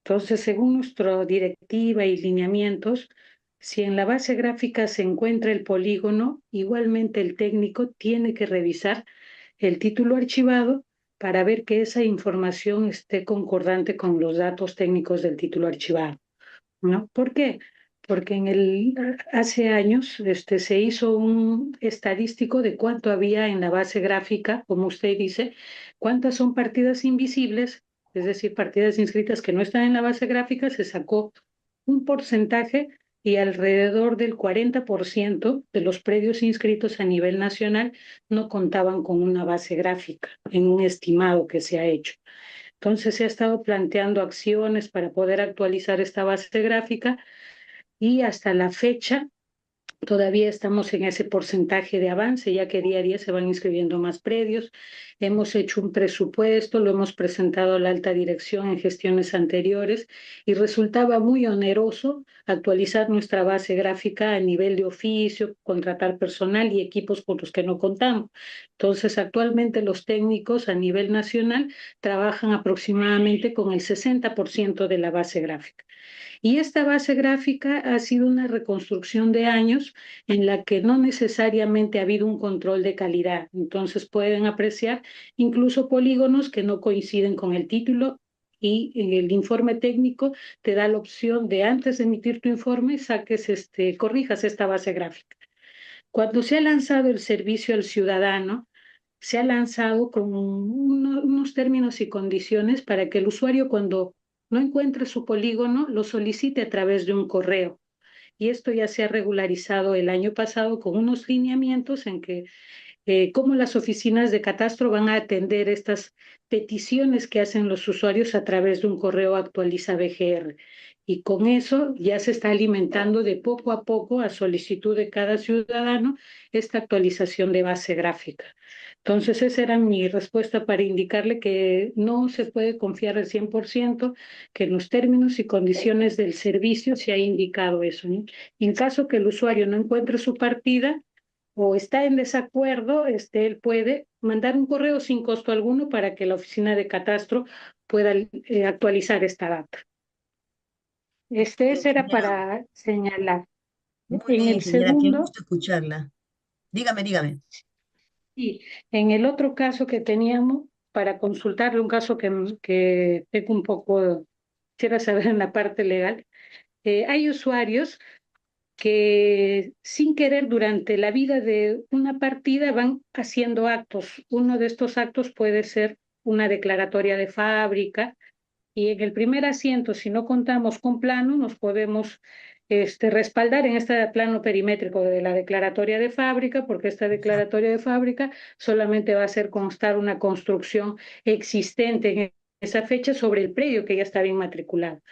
Entonces, según nuestra directiva y lineamientos, si en la base gráfica se encuentra el polígono, igualmente el técnico tiene que revisar el título archivado para ver que esa información esté concordante con los datos técnicos del título archivado, ¿no? ¿Por qué? Porque hace años se hizo un estadístico de cuánto había en la base gráfica, como usted dice, cuántas son partidas invisibles, es decir, partidas inscritas que no están en la base gráfica, se sacó un porcentaje y alrededor del 40% de los predios inscritos a nivel nacional no contaban con una base gráfica en un estimado que se ha hecho. Entonces se ha estado planteando acciones para poder actualizar esta base gráfica y hasta la fecha todavía estamos en ese porcentaje de avance, ya que día a día se van inscribiendo más predios. Hemos hecho un presupuesto, lo hemos presentado a la alta dirección en gestiones anteriores y resultaba muy oneroso actualizar nuestra base gráfica a nivel de oficio, contratar personal y equipos con los que no contamos. Entonces, actualmente los técnicos a nivel nacional trabajan aproximadamente con el 60% de la base gráfica. Y esta base gráfica ha sido una reconstrucción de años en la que no necesariamente ha habido un control de calidad. Entonces pueden apreciar incluso polígonos que no coinciden con el título y en el informe técnico te da la opción de antes de emitir tu informe corrijas esta base gráfica. Cuando se ha lanzado el servicio al ciudadano, se ha lanzado con unos términos y condiciones para que el usuario cuando no encuentre su polígono lo solicite a través de un correo. Y esto ya se ha regularizado el año pasado con unos lineamientos en que cómo las oficinas de catastro van a atender estas peticiones que hacen los usuarios a través de un correo actualiza BGR. Y con eso ya se está alimentando de poco a poco, a solicitud de cada ciudadano, esta actualización de base gráfica. Entonces, esa era mi respuesta para indicarle que no se puede confiar al 100%, que en los términos y condiciones del servicio se ha indicado eso, ¿no? En caso que el usuario no encuentre su partida, o está en desacuerdo, él puede mandar un correo sin costo alguno para que la oficina de catastro pueda actualizar esta data. Bien, Ese era señora. para señalar. Muy En bien, el señora, qué segundo, gusto escucharla. Dígame, dígame. y en el otro caso que teníamos, para consultarle un caso que tengo un poco, quisiera saber en la parte legal, hay usuarios que sin querer durante la vida de una partida van haciendo actos. Uno de estos actos puede ser una declaratoria de fábrica y en el primer asiento, si no contamos con plano, nos podemos respaldar en este plano perimétrico de la declaratoria de fábrica, porque esta declaratoria de fábrica solamente va a hacer constar una construcción existente en esa fecha sobre el predio que ya está bien matriculado.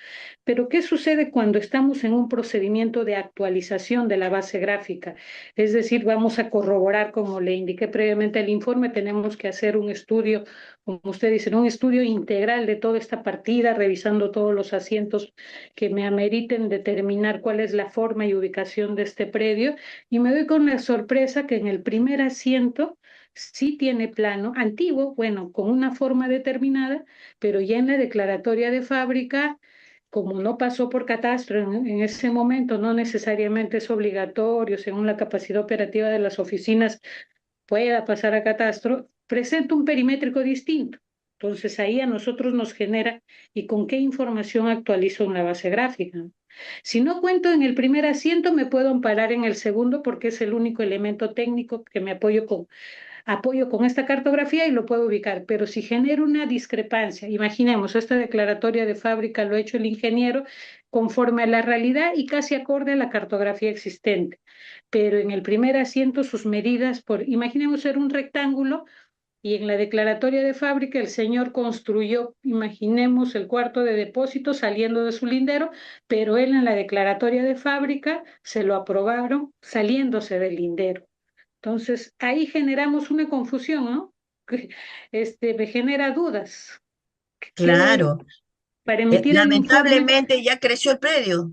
Pero ¿qué sucede cuando estamos en un procedimiento de actualización de la base gráfica? Es decir, vamos a corroborar, como le indiqué previamente el informe, tenemos que hacer un estudio, como usted dice, un estudio integral de toda esta partida, revisando todos los asientos que me ameriten determinar cuál es la forma y ubicación de este predio. Y me doy con la sorpresa que en el primer asiento sí tiene plano antiguo, bueno, con una forma determinada, pero ya en la declaratoria de fábrica, como no pasó por catastro en ese momento, no necesariamente es obligatorio, según la capacidad operativa de las oficinas, pueda pasar a catastro, presenta un perimétrico distinto. Entonces ahí a nosotros nos genera y con qué información actualizo en la base gráfica. Si no cuento en el primer asiento, me puedo amparar en el segundo porque es el único elemento técnico que me apoyo con esta cartografía y lo puedo ubicar, pero si genera una discrepancia, imaginemos, esta declaratoria de fábrica lo ha hecho el ingeniero conforme a la realidad y casi acorde a la cartografía existente, pero en el primer asiento sus medidas, imaginemos ser un rectángulo y en la declaratoria de fábrica el señor construyó, imaginemos, el cuarto de depósito saliendo de su lindero, pero él en la declaratoria de fábrica se lo aprobaron saliéndose del lindero. Entonces, ahí generamos una confusión, ¿no? Que, me genera dudas. Que Claro, para emitir el informe lamentablemente ya creció el predio.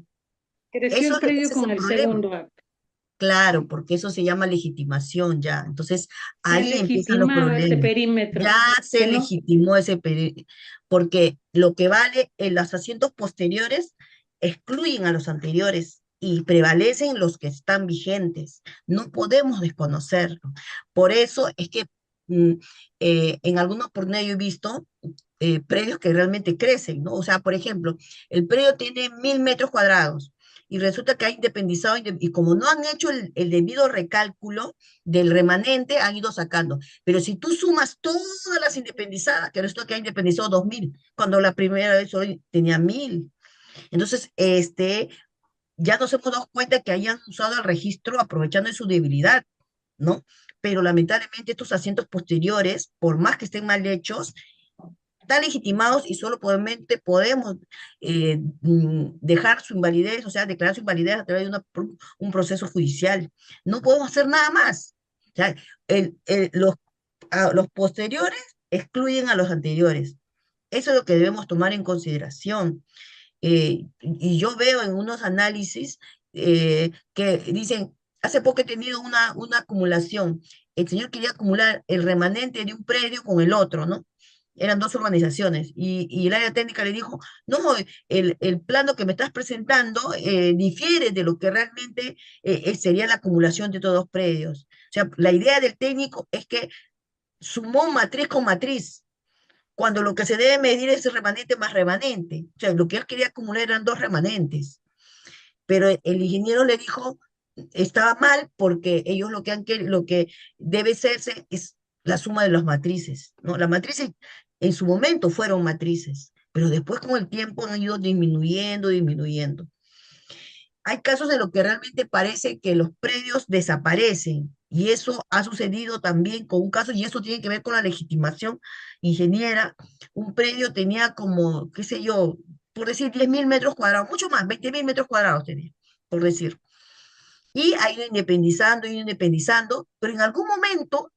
creció el predio Ese es con el el problema. segundo acto. Claro, porque eso se llama legitimación ya. Entonces, Se ha ahí empiezan los legitimado ese problemas. Ya perímetro, se que no, legitimó ese porque lo que vale en los asientos posteriores excluyen a los anteriores y prevalecen los que están vigentes. No podemos desconocerlo. Por eso es que mm, en algunos oportunidades yo he visto predios que realmente crecen, ¿no? O sea, por ejemplo, el predio tiene 1000 metros cuadrados y resulta que ha independizado y como no han hecho el debido recálculo del remanente, han ido sacando. Pero si tú sumas todas las independizadas, que resulta que ha independizado 2000, cuando la primera vez solo tenía 1000. Entonces, ya nos hemos dado cuenta que hayan usado el registro aprovechando de su debilidad, ¿no? Pero lamentablemente estos asientos posteriores, por más que estén mal hechos, están legitimados y solo podemos dejar su invalidez, o sea, declarar su invalidez a través de un proceso judicial. No podemos hacer nada más. O sea, los posteriores excluyen a los anteriores. Eso es lo que debemos tomar en consideración. Y yo veo en unos análisis que dicen, hace poco he tenido una acumulación. El señor quería acumular el remanente de un predio con el otro, ¿no? Eran dos urbanizaciones y el área técnica le dijo, no, el plano que me estás presentando difiere de lo que realmente sería la acumulación de todos los predios. O sea, la idea del técnico es que sumó matriz con matriz, cuando lo que se debe medir es el remanente más remanente. O sea, lo que él quería acumular eran dos remanentes, pero el ingeniero le dijo, estaba mal porque ellos lo que debe hacerse es la suma de las matrices, ¿no? Las matrices en su momento fueron matrices, pero después con el tiempo han ido disminuyendo, disminuyendo. Hay casos en los que realmente parece que los predios desaparecen, y eso ha sucedido también con un caso, y eso tiene que ver con la legitimación ingeniera. Un predio tenía como, qué sé yo, por decir 10.000 metros cuadrados, mucho más, 20.000 metros cuadrados tenía, por decir. Y ha ido independizando, pero en algún momento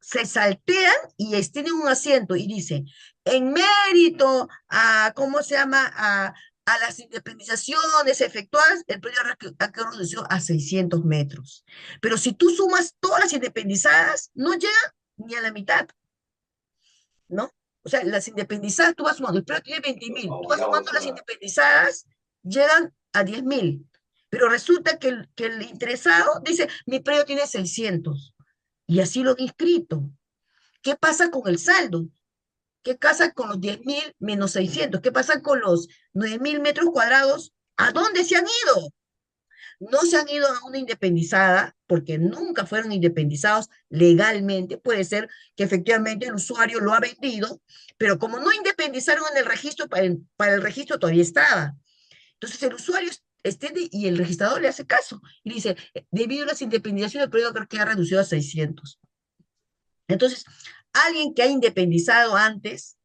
se saltean y tienen un asiento y dice, en mérito a, ¿cómo se llama? A las independizaciones efectuadas, el predio ha quedado reducido a 600 metros. Pero si tú sumas todas las independizadas, no llega ni a la mitad, ¿no? O sea, las independizadas tú vas sumando, el predio tiene 20.000, tú vas sumando las independizadas, llegan a 10.000. Pero resulta que el interesado dice, mi predio tiene 600. Y así lo han inscrito. ¿Qué pasa con el saldo? ¿Qué pasa con los 10.000 menos 600? ¿Qué pasa con los 9.000 metros cuadrados? ¿A dónde se han ido? No se han ido a una independizada porque nunca fueron independizados legalmente. Puede ser que efectivamente el usuario lo ha vendido, pero como no independizaron en el registro, para el registro todavía estaba. Entonces el usuario extiende y el registrador le hace caso y dice, debido a las independizaciones, el periodo creo que ha reducido a 600. Entonces, alguien que ha independizado antes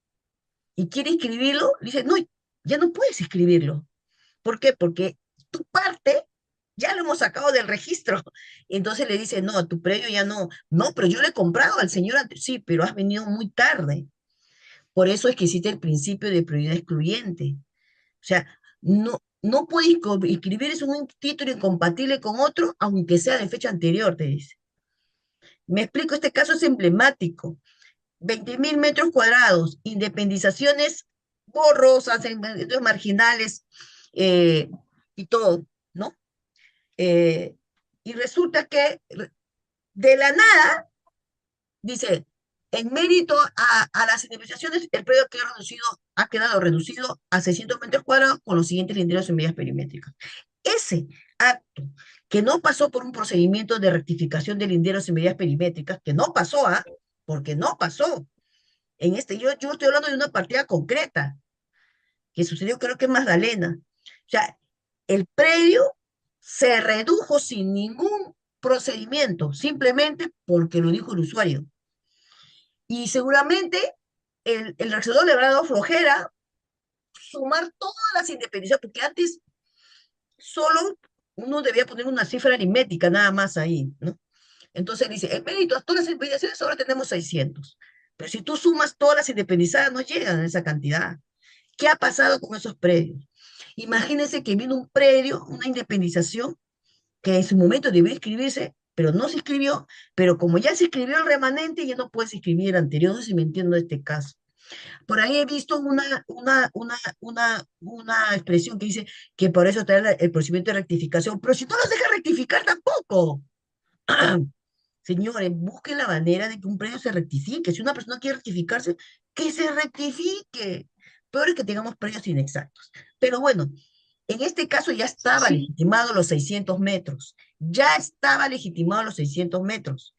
y quiere escribirlo, dice, no, ya no puedes escribirlo. ¿Por qué? Porque tu parte ya lo hemos sacado del registro. Entonces le dice, no, tu predio ya no. No, pero yo le he comprado al señor antes. Sí, pero has venido muy tarde. Por eso es que existe el principio de prioridad excluyente. O sea, no puedes inscribir es un título incompatible con otro, aunque sea de fecha anterior, te dice. Me explico, este caso es emblemático. 20.000 metros cuadrados, independizaciones borrosas, marginales eh, y todo, ¿no? Eh, y resulta que de la nada, dice, en mérito a las indemnizaciones, el predio ha quedado reducido a 600 metros cuadrados con los siguientes linderos en medidas perimétricas. Ese acto que no pasó por un procedimiento de rectificación de linderos en medidas perimétricas, que no pasó, ¿ah? Porque no pasó. Yo estoy hablando de una partida concreta que sucedió, creo que en Magdalena. O sea, el predio se redujo sin ningún procedimiento, simplemente porque lo dijo el usuario. Y seguramente el registrador le habrá dado flojera sumar todas las independencias, porque antes solo uno debía poner una cifra aritmética nada más ahí, ¿no? Entonces dice, en mérito a todas las independizaciones ahora tenemos 600. Pero si tú sumas todas las independizadas, no llegan a esa cantidad. ¿Qué ha pasado con esos predios? Imagínense que vino un predio, una independización, que en su momento debió inscribirse, pero no se inscribió, pero como ya se escribió el remanente, ya no puedes inscribir el anterior, no sé si me entiendo este caso. Por ahí he visto una expresión que dice que por eso trae el procedimiento de rectificación, pero si no los deja rectificar tampoco. Señores, busquen la manera de que un predio se rectifique. Si una persona quiere rectificarse, que se rectifique. Peor es que tengamos predios inexactos. Pero bueno, en este caso ya estaba Sí, legitimado los 600 metros. Ya estaba legitimado los 600 metros.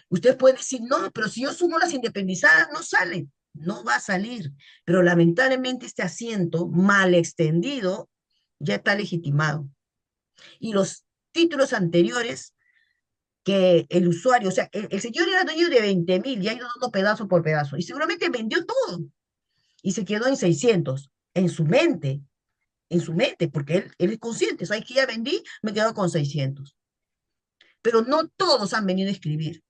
Usted puede decir, no, pero si yo sumo las independizadas, no salen. No va a salir. Pero lamentablemente este asiento mal extendido ya está legitimado. Y los títulos anteriores que el usuario, o sea, el señor era dueño de 20.000 y ha ido dando pedazo por pedazo. Y seguramente vendió todo y se quedó en 600, en su mente, porque él es consciente, ¿sabes que ya vendí? Me quedo con 600. Pero no todos han venido a escribir,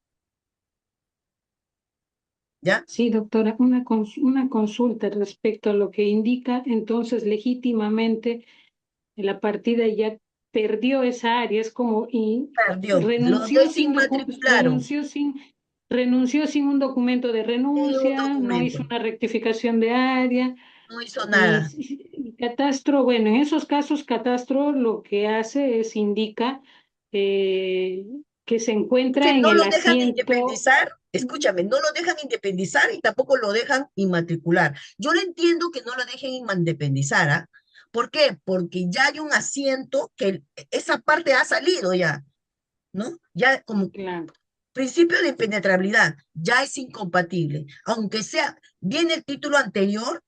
¿ya? sí, doctora, una consulta respecto a lo que indica entonces legítimamente la partida ya perdió esa área, es como y Perdió. Los desinmatricularon renunció sin un documento de en un renuncia, no hizo documento, una rectificación de área no hizo y, nada. y Catastro, bueno, en esos casos Catastro lo que hace es indica que se Que encuentra en no el lo dejan asiento. independizar, escúchame, no lo dejan independizar y tampoco lo dejan inmatricular. Yo lo entiendo que no lo dejen independizar, ¿ah? ¿Por qué? Porque ya hay un asiento que esa parte ha salido ya, ¿no? Ya como Claro. principio de impenetrabilidad, ya es incompatible. Aunque sea, viene el título anterior,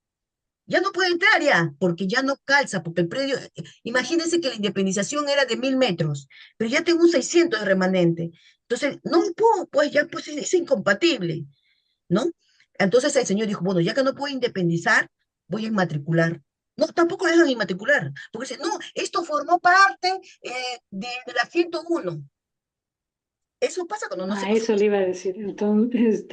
ya no puede entrar ya, porque ya no calza, porque el predio, imagínense que la independización era de 1.000 metros, pero ya tengo un 600 de remanente. Entonces, no puedo, pues ya pues es incompatible, ¿no? Entonces el señor dijo, bueno, ya que no puedo independizar, voy a inmatricular. No, tampoco le dejan inmatricular, porque dice, no, esto formó parte de la 101. Eso pasa cuando no se A eso le iba a decir. Entonces,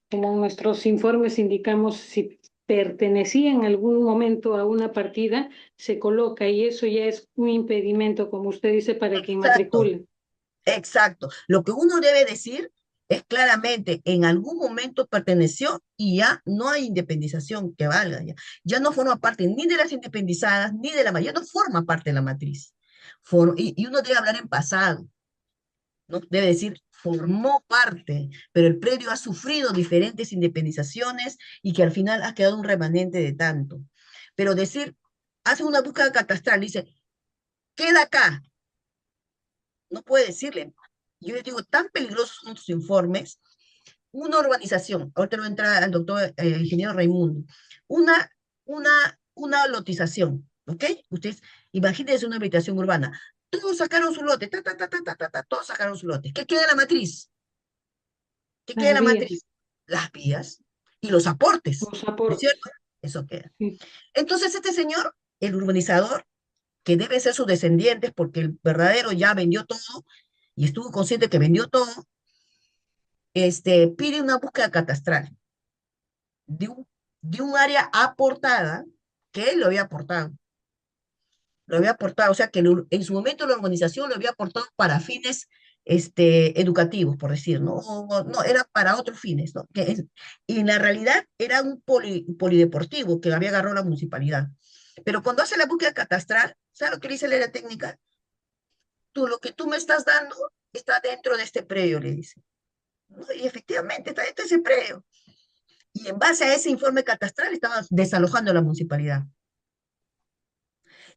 como nuestros informes indicamos, si pertenecía en algún momento a una partida, se coloca y eso ya es un impedimento, como usted dice, para quien Exacto. matricule. Exacto. Lo que uno debe decir es claramente, en algún momento perteneció y ya no hay independización que valga. Ya no forma parte ni de las independizadas ni de la matriz, ya no forma parte de la matriz. Y uno debe hablar en pasado, ¿no? Debe decir, formó parte, pero el predio ha sufrido diferentes independizaciones y que al final ha quedado un remanente de tanto. Pero decir, hace una búsqueda catastral, dice, queda acá, no puede decirle. Yo les digo, tan peligrosos son sus informes. Una urbanización, ahorita lo entra al doctor ingeniero Raimundo, una, una lotización, ¿ok? Ustedes imagínense una habitación urbana. Todos sacaron su lote, todos sacaron su lote. ¿Qué queda en la matriz? ¿Qué queda en Las la vías, matriz? Las vías y los aportes, los ¿no es cierto? aportes. Eso queda. Sí. Entonces, este señor, el urbanizador, que debe ser sus descendientes, porque el verdadero ya vendió todo y estuvo consciente que vendió todo, pide una búsqueda catastral de un área aportada que él lo había aportado. Lo había aportado, o sea que en su momento la organización lo había aportado para fines educativos, por decir, ¿no? No, era para otros fines, ¿no? Y en la realidad era un polideportivo que había agarrado la municipalidad. Pero cuando hace la búsqueda catastral, ¿sabes lo que dice la área técnica? Tú, lo que tú me estás dando está dentro de este predio, le dice. ¿No? Y efectivamente está dentro de ese predio. Y en base a ese informe catastral estaban desalojando la municipalidad.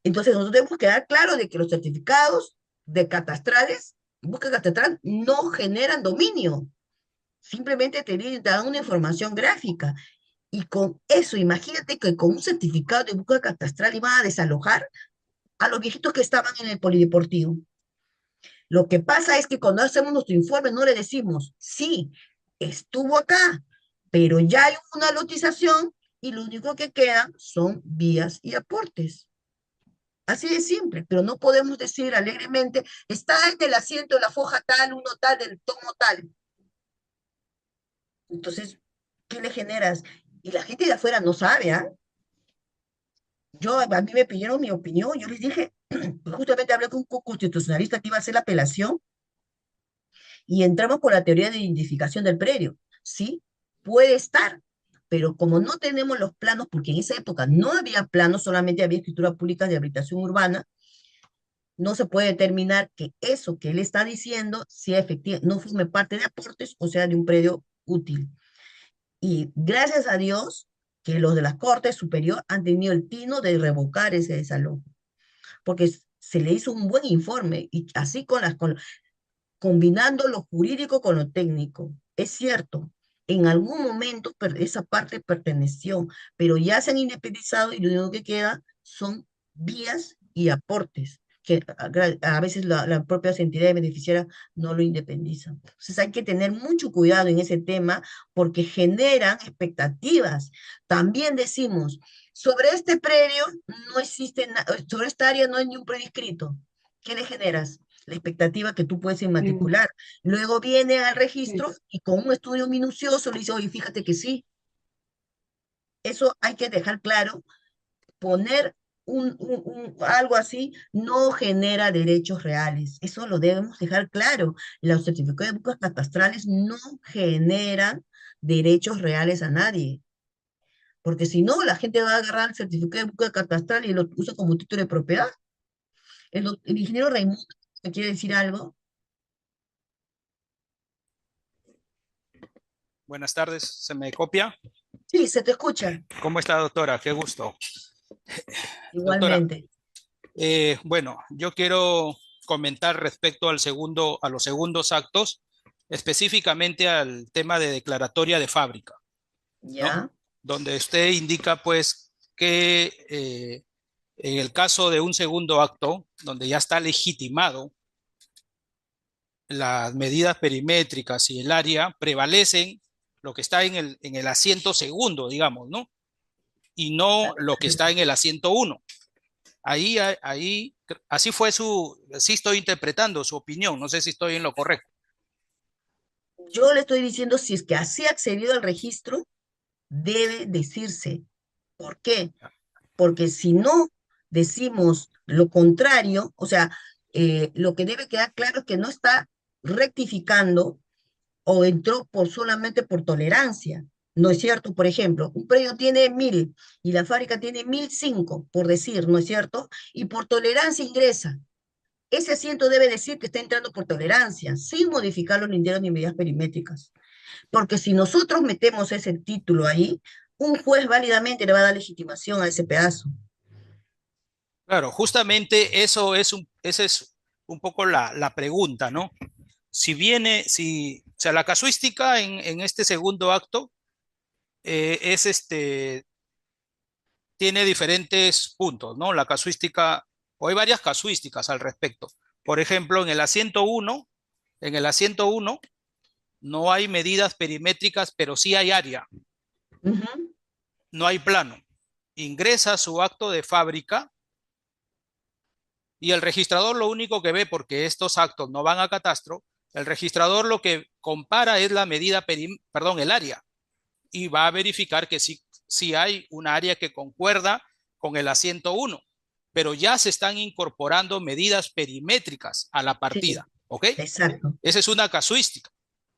Entonces nosotros debemos quedar claro de que los certificados de catastrales, búsqueda catastral, no generan dominio. Simplemente te dan una información gráfica. Y con eso, imagínate que con un certificado de búsqueda catastral iban a desalojar a los viejitos que estaban en el polideportivo. Lo que pasa es que cuando hacemos nuestro informe no le decimos, sí, estuvo acá, pero ya hay una lotización y lo único que quedan son vías y aportes. Así de simple, pero no podemos decir alegremente, está en el asiento de la foja tal, uno tal, del tomo tal. Entonces, ¿qué le generas? Y la gente de afuera no sabe, ¿ah? A mí me pidieron mi opinión, yo les dije, Justamente hablé con un constitucionalista que iba a hacer la apelación y entramos con la teoría de identificación del predio. Sí, puede estar, pero como no tenemos los planos, porque en esa época no había planos, solamente había escritura pública de habitación urbana, no se puede determinar que eso que él está diciendo sea efectivo, no forme parte de aportes o sea de un predio útil. Y gracias a Dios que los de la Corte Superior han tenido el tino de revocar ese desalojo, porque se le hizo un buen informe y así combinando lo jurídico con lo técnico. Es cierto, en algún momento esa parte perteneció, pero ya se han independizado y lo único que queda son vías y aportes que a veces la propia entidad beneficiaria no lo independiza. Entonces hay que tener mucho cuidado en ese tema porque generan expectativas. También decimos, sobre este predio no existe, sobre esta área no hay ni un predio inscrito. ¿Qué le generas? La expectativa que tú puedes Mm, inmatricular. Luego viene al registro es- y con un estudio minucioso le dice, oye, fíjate que sí. Eso hay que dejar claro. Poner algo así no genera derechos reales. Eso lo debemos dejar claro. Los certificados de búsquedas catastrales no generan derechos reales a nadie. Porque si no, la gente va a agarrar el certificado de búsqueda catastral y lo usa como título de propiedad. El ingeniero Raimundo, ¿me quiere decir algo? Buenas tardes, ¿se me copia? Sí, se te escucha. ¿Cómo está, doctora? Qué gusto. Doctora, Igualmente. bueno, yo quiero comentar respecto a los segundos actos, específicamente al tema de declaratoria de fábrica, ¿no? Ya. Donde usted indica, pues, que en el caso de un segundo acto, donde ya está legitimado, las medidas perimétricas y el área prevalecen lo que está en el asiento segundo, digamos, ¿no? Y no lo que está en el asiento uno. Ahí, así fue sí estoy interpretando su opinión, no sé si estoy en lo correcto. Yo le estoy diciendo, si es que así ha accedido al registro, debe decirse. ¿Por qué? Porque si no decimos lo contrario, o sea, lo que debe quedar claro es que no está rectificando o entró solamente por tolerancia. ¿No es cierto? Por ejemplo, un predio tiene 1000 y la fábrica tiene 1005, por decir, ¿no es cierto? Y por tolerancia ingresa. Ese asiento debe decir que está entrando por tolerancia, sin modificar los linderos ni medidas perimétricas. Porque si nosotros metemos ese título ahí, un juez válidamente le va a dar legitimación a ese pedazo. Claro, justamente esa es un poco la pregunta, ¿no? O sea, la casuística en este segundo acto es tiene diferentes puntos, ¿no? La casuística, o hay varias casuísticas al respecto. Por ejemplo, en el asiento uno no hay medidas perimétricas, pero sí hay área, Ujú. no hay plano. Ingresa su acto de fábrica y el registrador lo único que ve, porque estos actos no van a catastro, el registrador lo que compara es la medida, perdón, el área, y va a verificar que sí hay un área que concuerda con el asiento uno, pero ya se están incorporando medidas perimétricas a la Sí, partida, ¿ok? exacto. Esa es una casuística.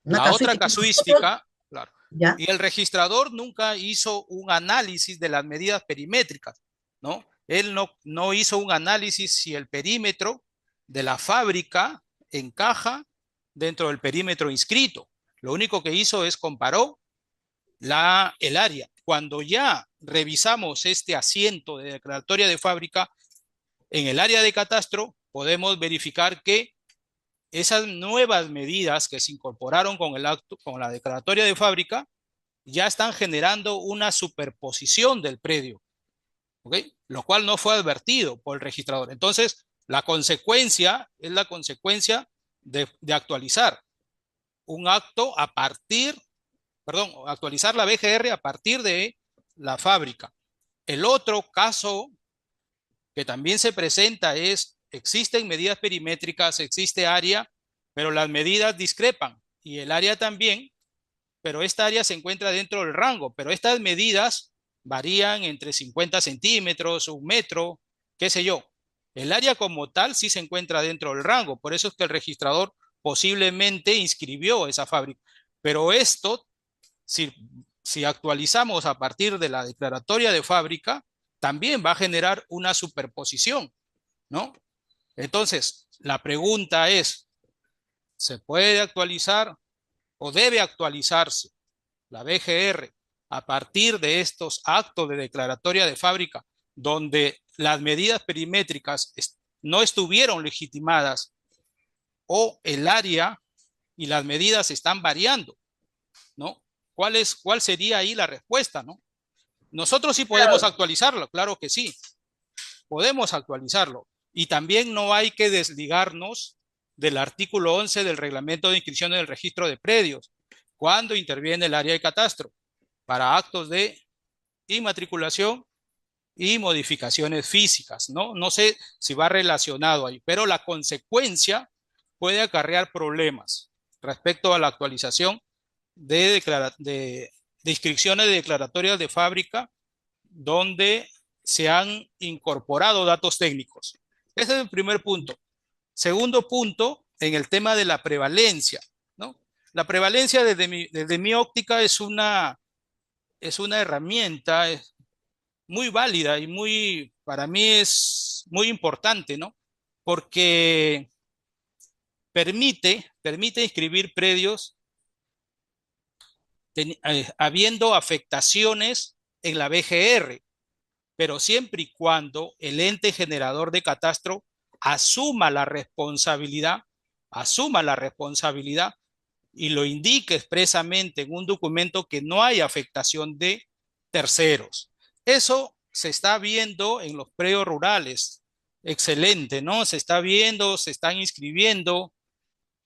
Una La otra casuística. Nosotros, casuística, claro, ya, y el registrador nunca hizo un análisis de las medidas perimétricas, ¿no? Él no hizo un análisis si el perímetro de la fábrica encaja dentro del perímetro inscrito. Lo único que hizo es comparó el área. Cuando ya revisamos este asiento de declaratoria de fábrica, en el área de catastro podemos verificar que esas nuevas medidas que se incorporaron con el acto, con la declaratoria de fábrica, ya están generando una superposición del predio, ¿ok? Lo cual no fue advertido por el registrador. Entonces, la consecuencia es la consecuencia de actualizar un acto a partir, perdón, actualizar la BGR a partir de la fábrica. El otro caso que también se presenta es, existen medidas perimétricas, existe área, pero las medidas discrepan y el área también, pero esta área se encuentra dentro del rango, pero estas medidas varían entre 50 centímetros, un metro, qué sé yo. El área como tal sí se encuentra dentro del rango, por eso es que el registrador posiblemente inscribió esa fábrica. Pero esto, si actualizamos a partir de la declaratoria de fábrica, también va a generar una superposición, ¿no? Entonces, la pregunta es, ¿se puede actualizar o debe actualizarse la BGR a partir de estos actos de declaratoria de fábrica donde las medidas perimétricas no estuvieron legitimadas o el área y las medidas están variando, ¿no? ¿Cuál sería ahí la respuesta, no? Nosotros sí podemos Claro, actualizarlo, claro que sí, podemos actualizarlo. Y también no hay que desligarnos del artículo 11 del reglamento de inscripción del registro de predios, cuando interviene el área de catastro para actos de inmatriculación y modificaciones físicas, ¿no? No sé si va relacionado ahí, pero la consecuencia puede acarrear problemas respecto a la actualización de inscripciones de declaratorias de fábrica donde se han incorporado datos técnicos. Ese es el primer punto. Segundo punto, en el tema de la prevalencia, ¿no? La prevalencia desde mi óptica es una herramienta muy válida y para mí es muy importante, ¿no? Porque permite inscribir predios habiendo afectaciones en la BGR, pero siempre y cuando el ente generador de catastro asuma la responsabilidad, asuma la responsabilidad y lo indique expresamente en un documento que no hay afectación de terceros. Eso se está viendo en los predios rurales. Excelente, ¿no? Se está viendo, se están inscribiendo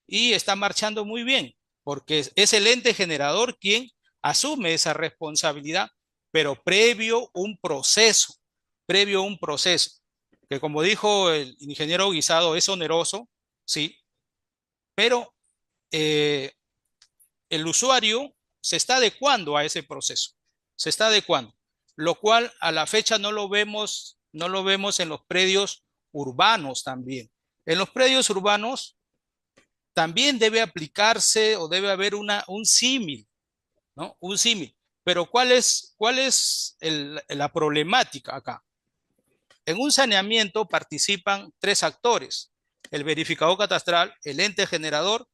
y está marchando muy bien, porque es el ente generador quien asume esa responsabilidad, pero previo un proceso, que como dijo el ingeniero Guisado, es oneroso, sí, pero eh, el usuario se está adecuando a ese proceso, se está adecuando, lo cual a la fecha no lo vemos en los predios urbanos también. En los predios urbanos también debe aplicarse o debe haber un símil, ¿no? Un símil. Pero cuál es la problemática acá? En un saneamiento participan tres actores, el verificador catastral, el ente generador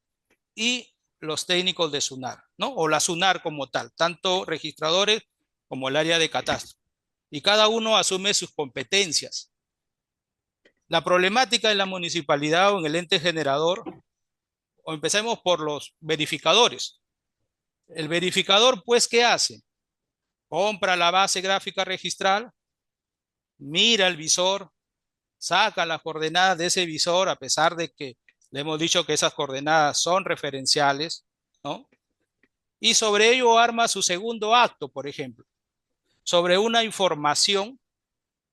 y los técnicos de SUNAR, ¿no? O la SUNAR como tal, tanto registradores como el área de catastro. Y cada uno asume sus competencias. La problemática en la municipalidad o en el ente generador, o empecemos por los verificadores. El verificador, pues, ¿qué hace? Compra la base gráfica registral, mira el visor, saca las coordenadas de ese visor, a pesar de que le hemos dicho que esas coordenadas son referenciales, ¿no? Y sobre ello arma su segundo acto, por ejemplo, sobre una información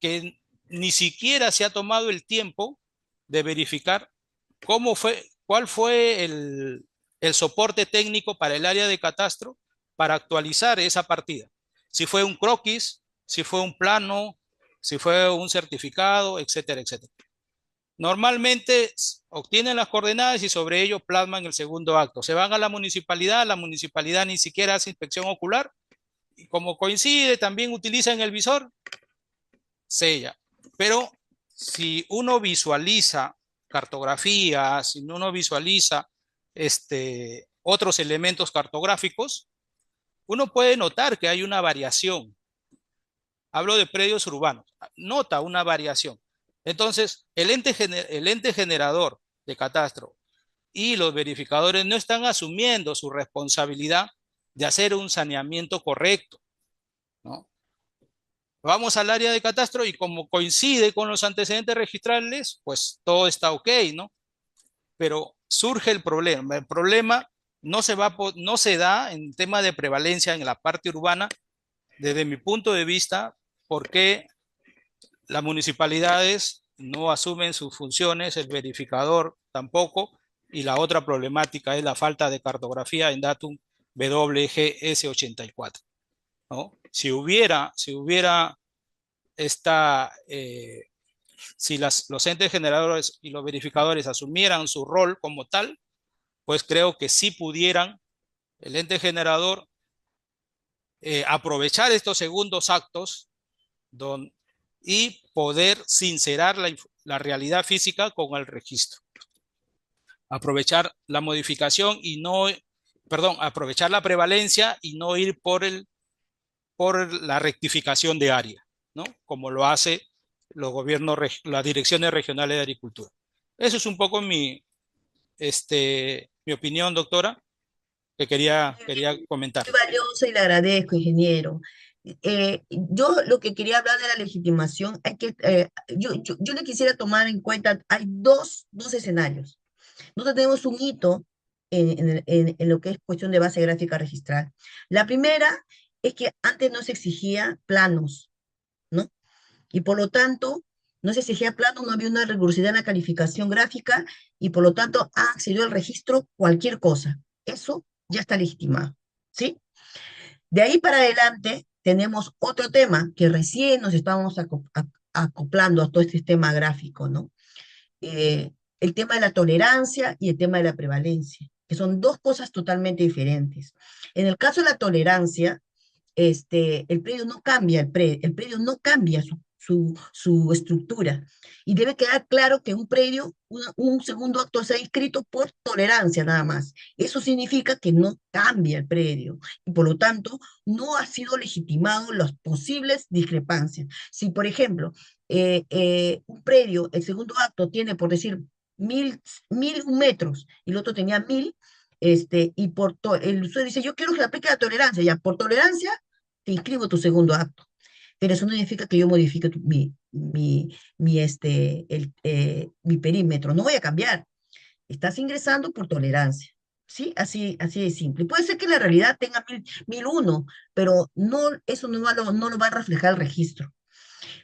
que ni siquiera se ha tomado el tiempo de verificar cuál fue el soporte técnico para el área de catastro para actualizar esa partida. Si fue un croquis, si fue un plano, si fue un certificado, etcétera, etcétera. Normalmente obtienen las coordenadas y sobre ello plasman el segundo acto. Se van a la municipalidad ni siquiera hace inspección ocular y como coincide, también utilizan el visor, sella. Pero si uno visualiza cartografías, si uno visualiza otros elementos cartográficos, uno puede notar que hay una variación. Hablo de predios urbanos. Nota una variación. Entonces, el ente generador de catastro y los verificadores no están asumiendo su responsabilidad de hacer un saneamiento correcto, ¿no? Vamos al área de catastro y como coincide con los antecedentes registrales, pues todo está ok, ¿no? Pero surge el problema. El problema no se da en tema de prevalencia en la parte urbana, desde mi punto de vista, porque las municipalidades no asumen sus funciones, el verificador tampoco, y la otra problemática es la falta de cartografía en datum WGS84, ¿no? Si hubiera esta Si los entes generadores y los verificadores asumieran su rol como tal, pues creo que sí pudieran el ente generador aprovechar estos segundos actos y poder sincerar la realidad física con el registro. Aprovechar la modificación y no, perdón, aprovechar la prevalencia y no ir por la rectificación de área, ¿no? Como lo hace los gobiernos, las direcciones regionales de agricultura. Eso es un poco mi opinión, doctora, que quería comentar. Muy valioso y le agradezco, ingeniero. Yo lo que quería hablar de la legitimación, yo le quisiera tomar en cuenta, hay dos escenarios. Nosotros tenemos un hito en lo que es cuestión de base gráfica registral. La primera es que antes no se exigía planos, ¿no? Y por lo tanto, no se exigía planos, no había una rigurosidad en la calificación gráfica y por lo tanto ha accedido al registro cualquier cosa. Eso ya está legitimado, ¿sí? De ahí para adelante tenemos otro tema que recién nos estamos acoplando a todo este tema gráfico, ¿no? El tema de la tolerancia y el tema de la prevalencia, que son dos cosas totalmente diferentes. En el caso de la tolerancia, el predio no cambia, el predio no cambia su estructura. Y debe quedar claro que un predio, un segundo acto se ha inscrito por tolerancia nada más. Eso significa que no cambia el predio y por lo tanto no ha sido legitimado las posibles discrepancias. Si, por ejemplo, un predio, el segundo acto tiene, por decir, 1.000 metros y el otro tenía 1.000, el usuario dice, yo quiero que se aplique la tolerancia, ya, por tolerancia te inscribo tu segundo acto. Pero eso no significa que yo modifique mi perímetro, no voy a cambiar. Estás ingresando por tolerancia. ¿Sí? Así de simple. Puede ser que la realidad tenga 1.001, pero no, eso no lo va a reflejar el registro.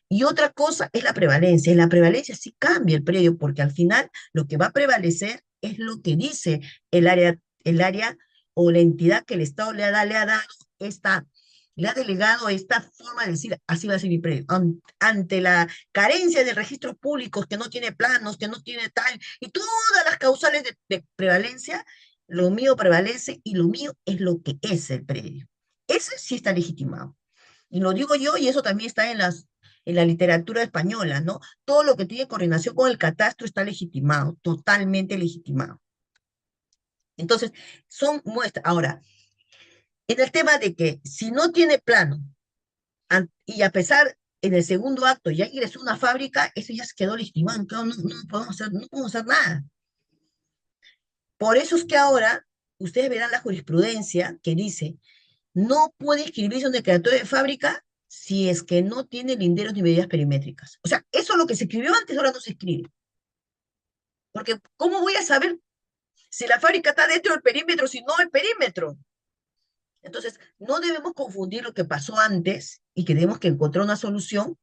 Y otra cosa es la prevalencia. En la prevalencia sí cambia el predio, porque al final lo que va a prevalecer es lo que dice el área o la entidad que el Estado le ha dado le ha delegado esta forma de decir, así va a ser mi predio. Ante la carencia de registros públicos, que no tiene planos, que no tiene tal, y todas las causales de prevalencia, lo mío prevalece y lo mío es lo que es el predio. Ese sí está legitimado. Y lo digo yo, y eso también está en la literatura española, ¿no? Todo lo que tiene coordinación con el catastro está legitimado, totalmente legitimado. Entonces, son muestras. Ahora, en el tema de que si no tiene plano, y a pesar en el segundo acto ya ingresó una fábrica, eso ya se quedó legitimado, no podemos hacer nada. Por eso es que ahora ustedes verán la jurisprudencia que dice, no puede inscribirse un declaratorio de fábrica si es que no tiene linderos ni medidas perimétricas. O sea, eso es lo que se escribió antes, ahora no se escribe. Porque ¿cómo voy a saber si la fábrica está dentro del perímetro, si no el perímetro? Entonces, no debemos confundir lo que pasó antes y que tenemos que encontrar una solución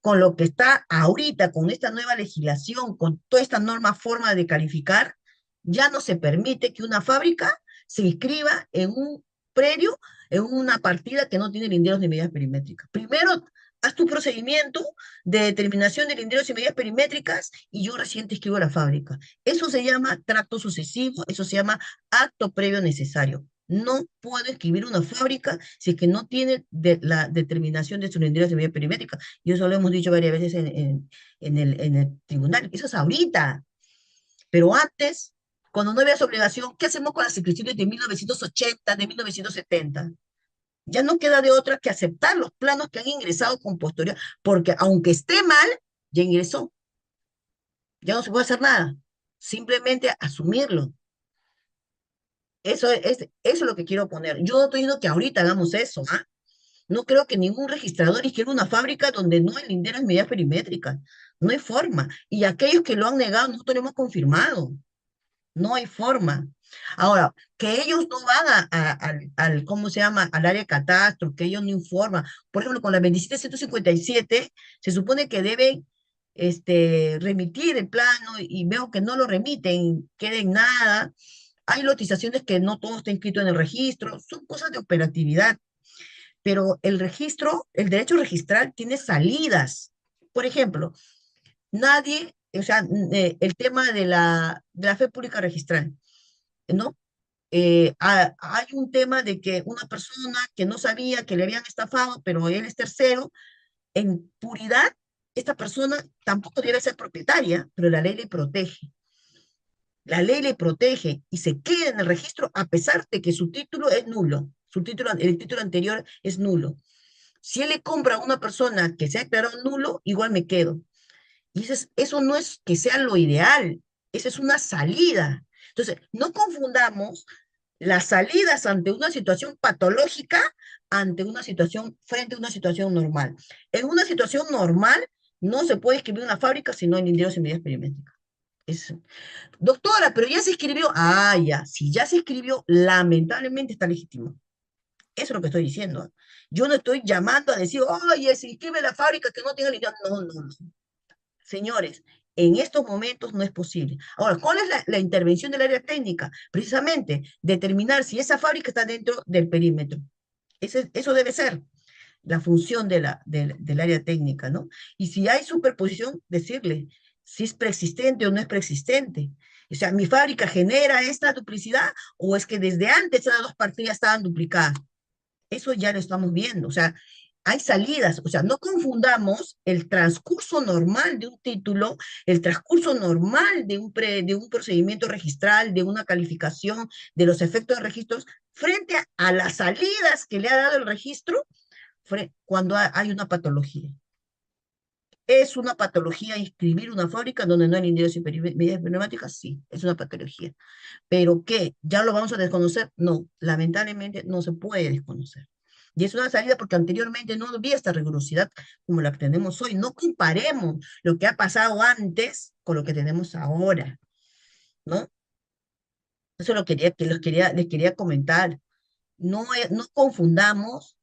con lo que está ahorita, con esta nueva legislación, con toda esta norma forma de calificar. Ya no se permite que una fábrica se inscriba en un predio, en una partida que no tiene linderos ni medidas perimétricas. Primero, haz tu procedimiento de determinación de linderos y medidas perimétricas y yo recién te escribo a la fábrica. Eso se llama tracto sucesivo, eso se llama acto previo necesario. No puedo escribir una fábrica si es que no tiene la determinación de sus linderos y medidas perimétricas. Y eso lo hemos dicho varias veces en el tribunal. Eso es ahorita. Pero antes, cuando no había esa obligación, ¿qué hacemos con las inscripciones de 1980, de 1970? Ya no queda de otra que aceptar los planos que han ingresado con posterioridad, porque aunque esté mal, ya ingresó. Ya no se puede hacer nada. Simplemente asumirlo. Eso es lo que quiero poner. Yo no estoy diciendo que ahorita hagamos eso, ¿ah? No creo que ningún registrador inscriba una fábrica donde no hay linderas medidas perimétricas. No hay forma. Y aquellos que lo han negado, nosotros lo hemos confirmado. No hay forma. Ahora, que ellos no van al, ¿cómo se llama? Al área de catastro, que ellos no informan. Por ejemplo, con la 27157, se supone que deben remitir el plano y veo que no lo remiten, queda en nada. Hay lotizaciones que no todo está inscrito en el registro, son cosas de operatividad. Pero el registro, el derecho registral tiene salidas. Por ejemplo, Nadie, o sea, el tema de la fe pública registral, ¿no? Hay un tema de que una persona que no sabía que le habían estafado, pero él es tercero, en puridad, esta persona tampoco debe ser propietaria, pero la ley le protege. La ley le protege y se queda en el registro a pesar de que su título es nulo. El título anterior es nulo. Si él le compra a una persona que se ha declarado nulo, igual me quedo. Y eso no es que sea lo ideal, esa es una salida. Entonces, no confundamos las salidas ante una situación patológica frente a una situación normal. En una situación normal no se puede escribir una fábrica si no hay linderos y medidas perimétricas. Es, doctora, pero ya se escribió. Ah, ya, si ya se escribió, lamentablemente está legítimo. Eso es lo que estoy diciendo. ¿Eh? Yo no estoy llamando a decir, oye, se inscribe la fábrica que no tenga linderos. No, no, no. Señores, en estos momentos no es posible. Ahora, ¿cuál es la intervención del área técnica? Precisamente, determinar si esa fábrica está dentro del perímetro. Eso debe ser la función del área técnica, ¿no? Y si hay superposición, decirle si es preexistente o no es preexistente. O sea, ¿mi fábrica genera esta duplicidad o es que desde antes esas dos partidas estaban duplicadas? Eso ya lo estamos viendo. O sea, hay salidas. O sea, no confundamos el transcurso normal de un título, el transcurso normal de un procedimiento registral, de una calificación, de los efectos de registros, frente a las salidas que le ha dado el registro cuando hay una patología. ¿Es una patología inscribir una fábrica donde no hay linderos y medidas pneumáticas? Sí, es una patología. ¿Pero qué? ¿Ya lo vamos a desconocer? No, lamentablemente no se puede desconocer. Y es una salida porque anteriormente no había esta rigurosidad como la que tenemos hoy. No comparemos lo que ha pasado antes con lo que tenemos ahora, ¿no? Eso lo quería, les quería comentar. No, no confundamos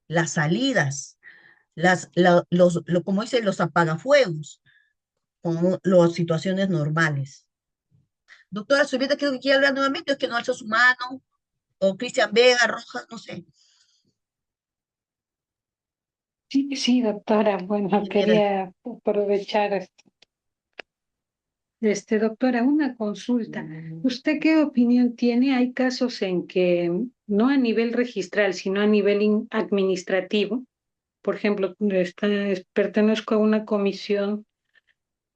las salidas, como dicen, los apagafuegos, como las situaciones normales. Doctora Zubieta, creo que quiere hablar nuevamente, es que no alzó su mano, o Cristian Vega, Rojas, no sé. Sí, sí, doctora. Bueno, Ingeniera. quería aprovechar doctora, una consulta. ¿Usted qué opinión tiene? Hay casos en que no a nivel registral, sino a nivel administrativo. Por ejemplo, pertenezco a una comisión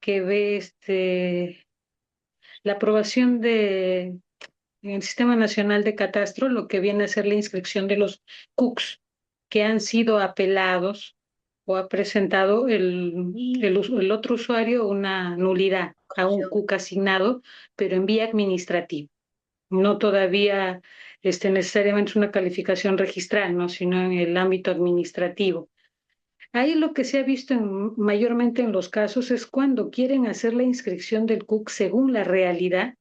que ve la aprobación en el Sistema Nacional de Catastro, lo que viene a ser la inscripción de los CUCs que han sido apelados o ha presentado el otro usuario una nulidad a un CUC asignado, pero en vía administrativa. No todavía necesariamente es una calificación registral, ¿no? Sino en el ámbito administrativo. Ahí lo que se ha visto mayormente en los casos es cuando quieren hacer la inscripción del CUC según la realidad.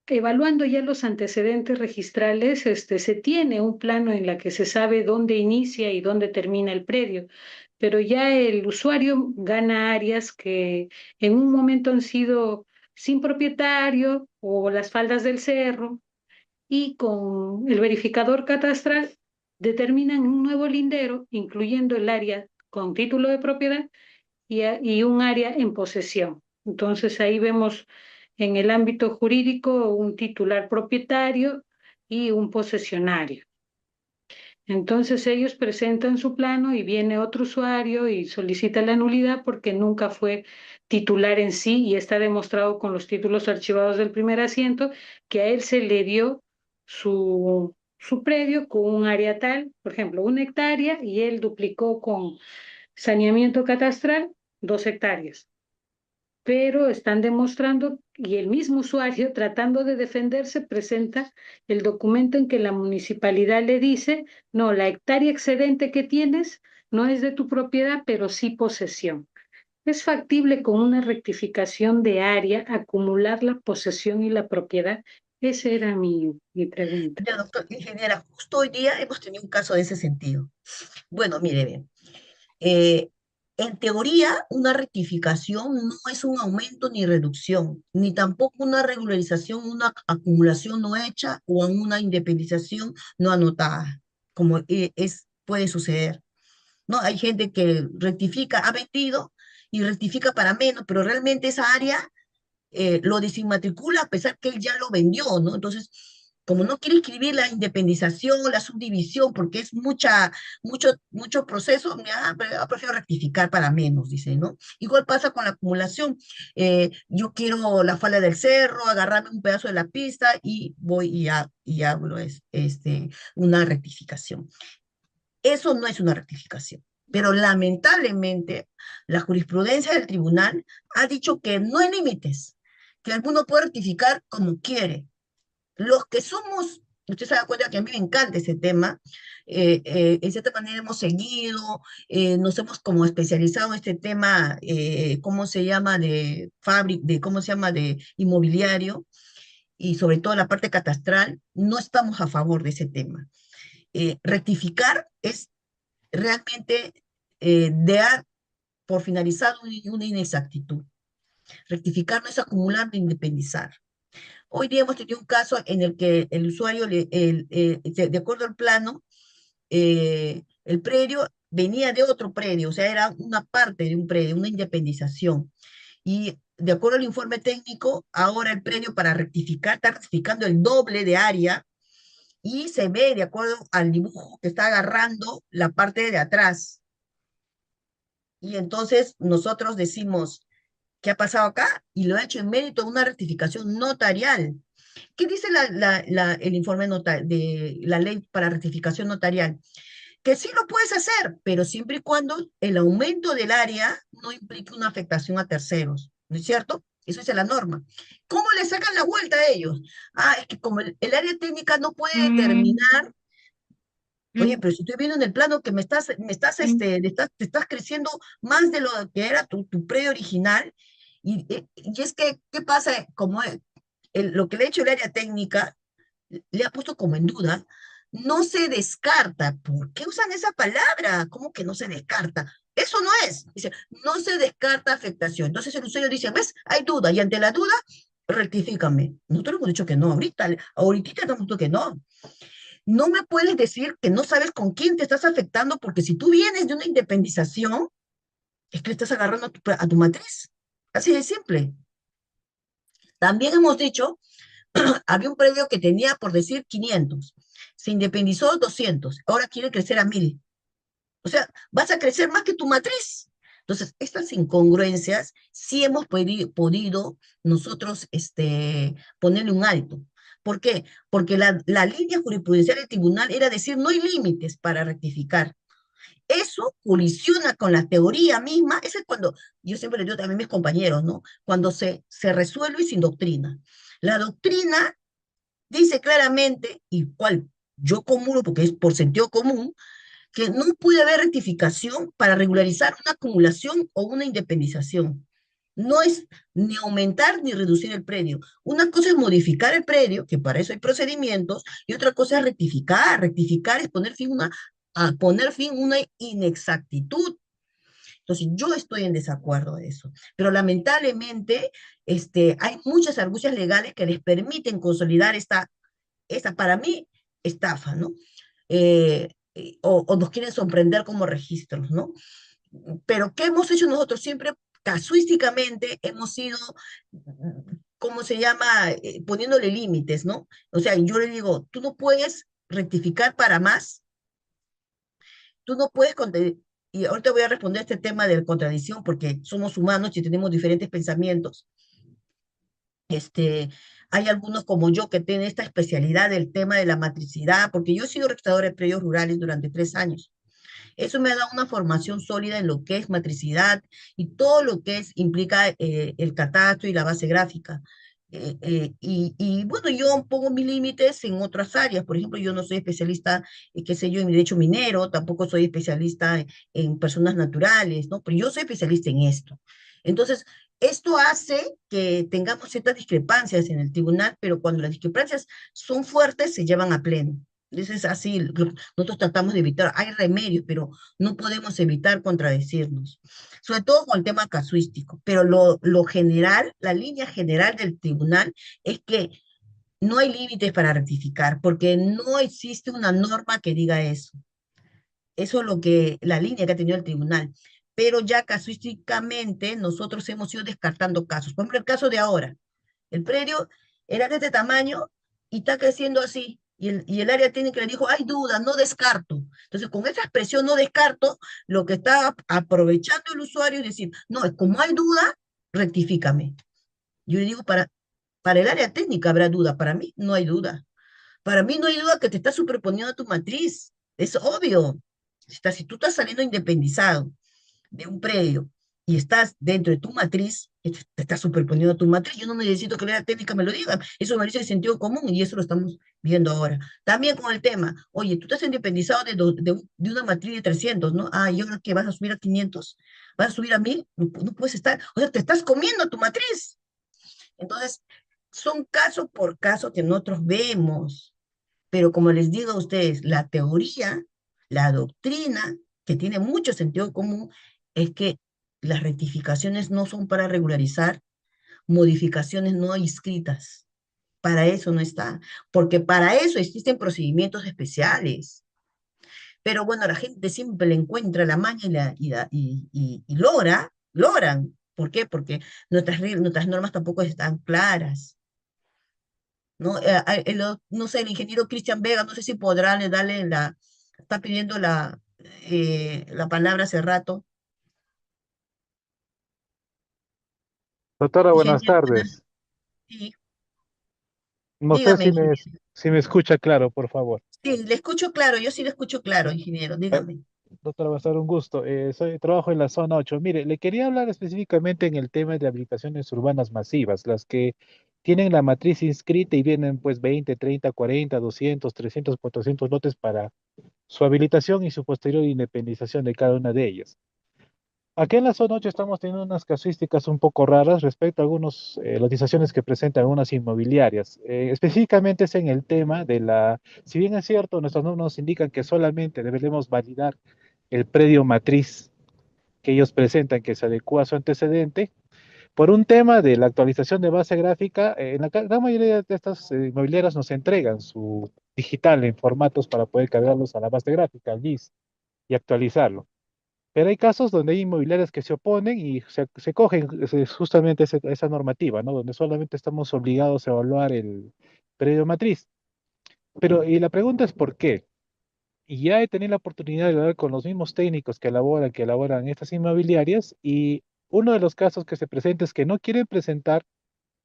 Evaluando ya los antecedentes registrales, se tiene un plano en la que se sabe dónde inicia y dónde termina el predio, pero ya el usuario gana áreas que en un momento han sido sin propietario o las faldas del cerro, y con el verificador catastral determinan un nuevo lindero, incluyendo el área con título de propiedad y un área en posesión. Entonces ahí vemos en el ámbito jurídico un titular propietario y un posesionario. Entonces ellos presentan su plano y viene otro usuario y solicita la nulidad porque nunca fue titular en sí, y está demostrado con los títulos archivados del primer asiento que a él se le dio su predio con un área tal, por ejemplo, 1 hectárea, y él duplicó con saneamiento catastral 2 hectáreas. Pero están demostrando, y el mismo usuario, tratando de defenderse, presenta el documento en que la municipalidad le dice: no, la hectárea excedente que tienes no es de tu propiedad, pero sí posesión. ¿Es factible con una rectificación de área acumular la posesión y la propiedad? Esa era mi pregunta. Ya, doctor, ingeniera, justo hoy día hemos tenido un caso de ese sentido. Bueno, mire, bien. eh, en teoría, una rectificación no es un aumento ni reducción, ni tampoco una regularización, una acumulación no hecha o una independización no anotada, como puede suceder. ¿No? Hay gente que rectifica, ha vendido y rectifica para menos, pero realmente esa área lo desinmatricula a pesar que él ya lo vendió, ¿no? Entonces, como no quiere escribir la independización, la subdivisión, porque es mucho proceso, prefiero rectificar para menos, dice, ¿no? Igual pasa con la acumulación. Yo quiero la falda del cerro, agarrarme un pedazo de la pista y voy y hablo una rectificación. Eso no es una rectificación. Pero lamentablemente la jurisprudencia del tribunal ha dicho que no hay límites, que alguno puede rectificar como quiere. Los que somos, usted se da cuenta que a mí me encanta ese tema, en cierta manera hemos seguido, nos hemos como especializado en este tema, ¿cómo se llama? ¿Cómo se llama? De inmobiliario, y sobre todo la parte catastral, no estamos a favor de ese tema. Rectificar es realmente dar por finalizado una inexactitud. Rectificar no es acumular ni independizar. Hoy día hemos tenido un caso en el que el usuario, de acuerdo al plano, el predio venía de otro predio, o sea, era una parte de un predio, una independización. Y de acuerdo al informe técnico, ahora el predio para rectificar está rectificando el doble de área y se ve, de acuerdo al dibujo, que está agarrando la parte de atrás. Y entonces nosotros decimos, ¿qué ha pasado acá? Y lo ha hecho en mérito de una rectificación notarial. ¿Qué dice el informe de la ley para rectificación notarial? Que sí lo puedes hacer, pero siempre y cuando el aumento del área no implique una afectación a terceros, ¿no es cierto? Eso es la norma. ¿Cómo le sacan la vuelta a ellos? Es que como el área técnica no puede determinar. Oye, pero si estoy viendo en el plano que te estás creciendo más de lo que era tu predio original, y es que, ¿qué pasa? Como lo que le ha hecho el área técnica, le ha puesto como en duda, no se descarta. ¿Por qué usan esa palabra? ¿Cómo que no se descarta? Eso no es. Dice, no se descarta afectación. Entonces el usuario dice, ¿ves? Hay duda, y ante la duda, rectifícame. Nosotros hemos dicho que no, ahorita estamos diciendo que no. No me puedes decir que no sabes con quién te estás afectando, porque si tú vienes de una independización, es que le estás agarrando a tu matriz. Así de simple. También hemos dicho, había un predio que tenía, por decir, 500. Se independizó 200. Ahora quiere crecer a 1000. O sea, vas a crecer más que tu matriz. Entonces, estas incongruencias sí hemos podido nosotros ponerle un alto. ¿Por qué? Porque la línea jurisprudencial del tribunal era decir no hay límites para rectificar. Eso colisiona con la teoría misma. Ese es cuando, yo siempre le digo también a mis compañeros, ¿no? Cuando se resuelve sin doctrina. La doctrina dice claramente, y cual yo comulgo porque es por sentido común, que no puede haber rectificación para regularizar una acumulación o una independización. No es ni aumentar ni reducir el predio. Una cosa es modificar el predio, que para eso hay procedimientos, y otra cosa es rectificar. Rectificar es poner fin a una inexactitud. Entonces, yo estoy en desacuerdo de eso. Pero lamentablemente, hay muchas argucias legales que les permiten consolidar esta para mí, estafa, ¿no? O nos quieren sorprender como registros, ¿no? Pero ¿qué hemos hecho nosotros? Siempre casuísticamente hemos ido, ¿cómo se llama? Poniéndole límites, ¿no? O sea, yo le digo, tú no puedes rectificar para más, tú no puedes, y ahorita voy a responder este tema de contradicción porque somos humanos y tenemos diferentes pensamientos. Hay algunos como yo que tienen esta especialidad del tema de la matricidad, porque yo he sido registradora de predios rurales durante 3 años. Eso me ha dado una formación sólida en lo que es matricidad y todo lo que implica el catastro y la base gráfica. Y bueno, yo pongo mis límites en otras áreas. Por ejemplo, yo no soy especialista, qué sé yo, en derecho minero, tampoco soy especialista en personas naturales, ¿no? Pero yo soy especialista en esto. Entonces, esto hace que tengamos ciertas discrepancias en el tribunal, pero cuando las discrepancias son fuertes, se llevan a pleno. Eso es así, nosotros tratamos de evitar, hay remedios, pero no podemos evitar contradecirnos, sobre todo con el tema casuístico, pero lo general, la línea general del tribunal es que no hay límites para rectificar, porque no existe una norma que diga eso. Eso es la línea que ha tenido el tribunal. pero ya casuísticamente nosotros hemos ido descartando casos. Por ejemplo, el caso de ahora, el predio era de este tamaño y está creciendo así. Y el área técnica le dijo, hay duda, no descarto. Entonces, con esa expresión no descarto, lo que está aprovechando el usuario es decir, no, como hay duda, rectifícame. Yo le digo, para el área técnica habrá duda, para mí no hay duda. Para mí no hay duda que te estás superponiendo a tu matriz. Es obvio. Si tú estás saliendo independizado de un predio y estás dentro de tu matriz, te estás superponiendo a tu matriz. Yo no necesito que la técnica me lo diga. Eso me dice el sentido común y eso lo estamos viendo ahora. También con el tema, oye, tú estás independizado de una matriz de 300, ¿no? Ah, ¿y ahora qué? ¿Vas a subir a 500? ¿Vas a subir a 1000? No, no puedes estar. O sea, te estás comiendo a tu matriz. Entonces, son caso por caso que nosotros vemos. Pero como les digo a ustedes, la teoría, la doctrina, que tiene mucho sentido común, es que las rectificaciones no son para regularizar modificaciones no inscritas. Para eso no está, porque para eso existen procedimientos especiales. Pero bueno, la gente siempre le encuentra la maña y logran. ¿Por qué? Porque nuestras normas tampoco están claras. ¿No? No sé, el ingeniero Cristian Vega, no sé si podrá darle está pidiendo la palabra hace rato. Doctora, buenas Ingeniero, tardes. sí, No sé dígame, ingeniero. si me escucha claro, por favor. Sí, le escucho claro, yo sí le escucho claro, ingeniero, Eh, dígame. Doctora, va a ser un gusto. Trabajo en la zona 8. Mire, le quería hablar específicamente en el tema de habilitaciones urbanas masivas, las que tienen la matriz inscrita y vienen pues 20, 30, 40, 200, 300, 400 lotes para su habilitación y su posterior independización de cada una de ellas. Aquí en la zona 8 estamos teniendo unas casuísticas un poco raras respecto a algunas lotizaciones que presentan algunas inmobiliarias. Específicamente es en el tema de si bien es cierto, nuestras normas nos indican que solamente deberemos validar el predio matriz que ellos presentan que se adecua a su antecedente, por un tema de la actualización de base gráfica, en la gran mayoría de estas inmobiliarias nos entregan su digital en formatos para poder cargarlos a la base gráfica, al GIS, y actualizarlo. Pero hay casos donde hay inmobiliarias que se oponen y se cogen justamente esa normativa, ¿no? Donde solamente estamos obligados a evaluar el predio matriz. Pero, y la pregunta es ¿por qué? Y ya he tenido la oportunidad de hablar con los mismos técnicos que elaboran estas inmobiliarias, y uno de los casos que se presenta es que no quieren presentar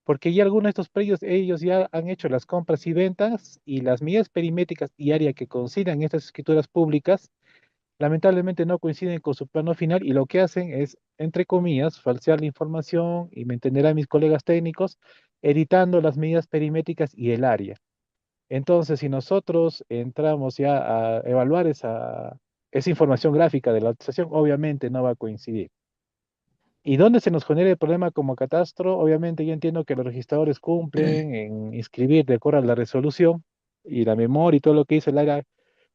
porque ya algunos de estos predios ellos ya han hecho las compras y ventas y las medidas perimétricas y área que consideran estas escrituras públicas lamentablemente no coinciden con su plano final y lo que hacen es, entre comillas, falsear la información y me entenderán mis colegas técnicos, editando las medidas perimétricas y el área. Entonces, si nosotros entramos ya a evaluar esa información gráfica de la estación, obviamente no va a coincidir. ¿Y dónde se nos genera el problema como catastro? Obviamente yo entiendo que los registradores cumplen en inscribir de acuerdo a la resolución y la memoria y todo lo que dice el área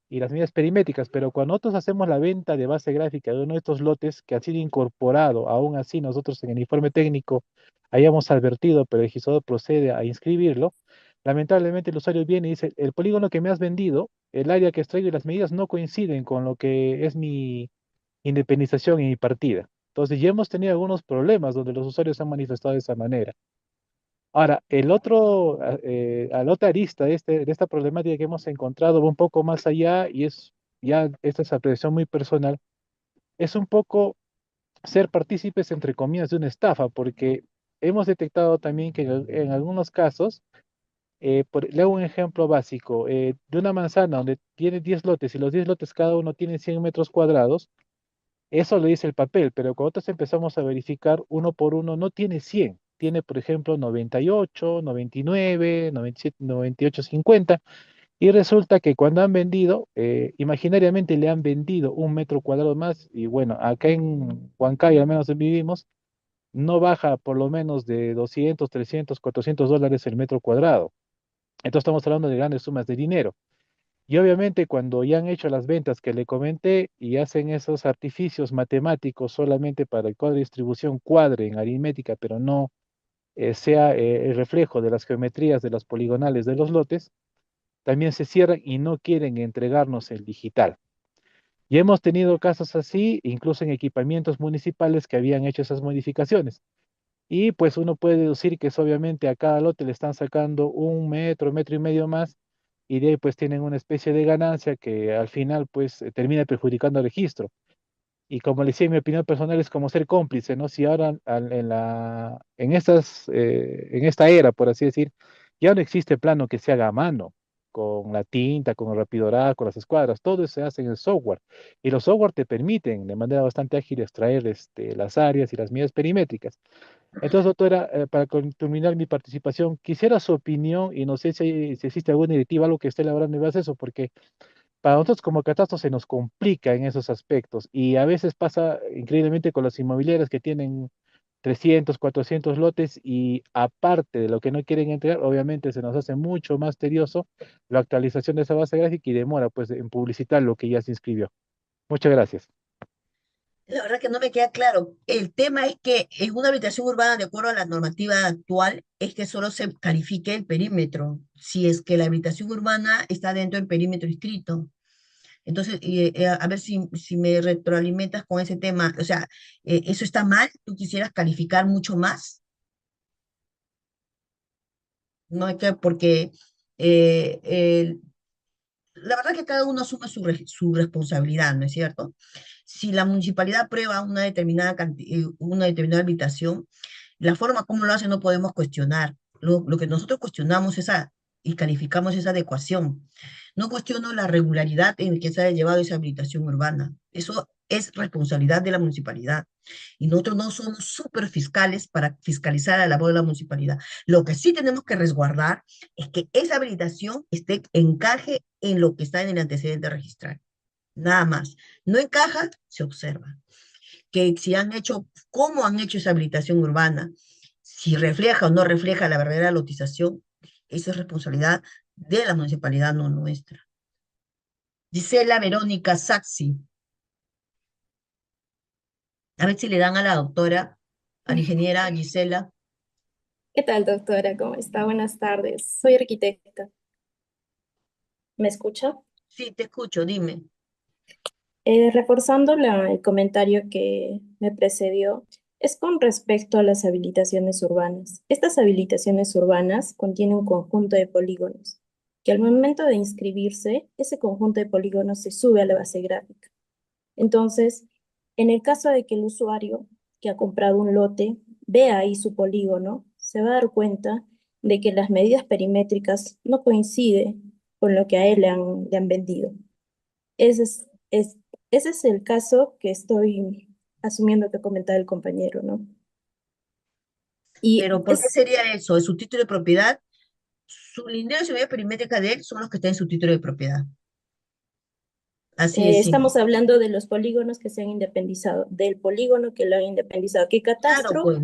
y las medidas perimétricas, pero cuando nosotros hacemos la venta de base gráfica de uno de estos lotes que ha sido incorporado, aún así nosotros en el informe técnico hayamos advertido, pero el registrador procede a inscribirlo, lamentablemente el usuario viene y dice, el polígono que me has vendido, el área que extraigo y las medidas no coinciden con lo que es mi independización y mi partida. Entonces ya hemos tenido algunos problemas donde los usuarios han manifestado de esa manera. Ahora, la otra arista de esta problemática que hemos encontrado va un poco más allá y esta es apreciación muy personal, es un poco ser partícipes, entre comillas, de una estafa, porque hemos detectado también que en algunos casos, le hago un ejemplo básico, de una manzana donde tiene 10 lotes y los 10 lotes cada uno tiene 100 metros cuadrados, eso lo dice el papel, pero cuando nosotros empezamos a verificar uno por uno, no tiene 100, tiene por ejemplo 98, 99, 97, 98, 50, y resulta que cuando han vendido, imaginariamente le han vendido un metro cuadrado más, y bueno, acá en Huancayo, al menos donde vivimos, no baja por lo menos de 200, 300, $400 el metro cuadrado. Entonces estamos hablando de grandes sumas de dinero. Y obviamente cuando ya han hecho las ventas que le comenté y hacen esos artificios matemáticos solamente para el cuadro de distribución cuadre en aritmética, pero no sea el reflejo de las geometrías de las poligonales de los lotes, también se cierran y no quieren entregarnos el digital. Y hemos tenido casos así, incluso en equipamientos municipales que habían hecho esas modificaciones. Y pues uno puede deducir que es obviamente a cada lote le están sacando un metro, metro y medio más, y de ahí pues tienen una especie de ganancia que al final pues termina perjudicando al registro. Y como le decía, mi opinión personal es como ser cómplice, ¿no? Si ahora en esta era, por así decir, ya no existe plano que se haga a mano, con la tinta, con el rapidorado, con las escuadras, todo se hace en el software. Y los software te permiten de manera bastante ágil extraer las áreas y las medidas perimétricas. Entonces, doctora, para terminar mi participación, quisiera su opinión y no sé si existe alguna directiva, algo que esté elaborando en base a eso, porque para nosotros como catastro se nos complica en esos aspectos y a veces pasa increíblemente con las inmobiliarias que tienen 300, 400 lotes y aparte de lo que no quieren entregar, obviamente se nos hace mucho más tedioso la actualización de esa base gráfica y demora pues en publicitar lo que ya se inscribió. Muchas gracias. La verdad que no me queda claro. El tema es que en una habitación urbana, de acuerdo a la normativa actual, es que solo se califique el perímetro, si es que la habitación urbana está dentro del perímetro inscrito. Entonces, a ver si me retroalimentas con ese tema. O sea, ¿eso está mal? ¿Tú quisieras calificar mucho más? No es que porque la verdad que cada uno asume su responsabilidad, ¿no es cierto? Si la municipalidad aprueba una determinada habitación, la forma como lo hace no podemos cuestionar. Lo que nosotros cuestionamos y calificamos esa adecuación. No cuestiono la regularidad en que se haya llevado esa habilitación urbana. Eso es responsabilidad de la municipalidad. Y nosotros no somos super fiscales para fiscalizar la labor de la municipalidad. Lo que sí tenemos que resguardar es que esa habilitación encaje en lo que está en el antecedente registral. Nada más. No encaja, se observa. Que si han hecho, cómo han hecho esa habilitación urbana, si refleja o no refleja la verdadera lotización, eso es responsabilidad de la municipalidad, no nuestra. Gisela Verónica Saxi. A ver si le dan a la doctora, a la ingeniera Gisela. ¿Qué tal, doctora? ¿Cómo está? Buenas tardes. Soy arquitecta. ¿Me escucha? Sí, te escucho, dime. Reforzando el comentario que me precedió, es con respecto a las habilitaciones urbanas. Estas habilitaciones urbanas contienen un conjunto de polígonos, que al momento de inscribirse, ese conjunto de polígonos se sube a la base gráfica. Entonces, en el caso de que el usuario que ha comprado un lote vea ahí su polígono, se va a dar cuenta de que las medidas perimétricas no coinciden con lo que a él le han vendido. Ese ese es el caso que estoy asumiendo que comentaba el compañero, ¿no? Y Pero ¿por qué sería eso? ¿Es su título de propiedad? Su lindero y su medida perimétrica de él son los que están en su título de propiedad. Así es simple. estamos hablando de los polígonos que se han independizado, del polígono que lo han independizado, que Claro, Catastro pues.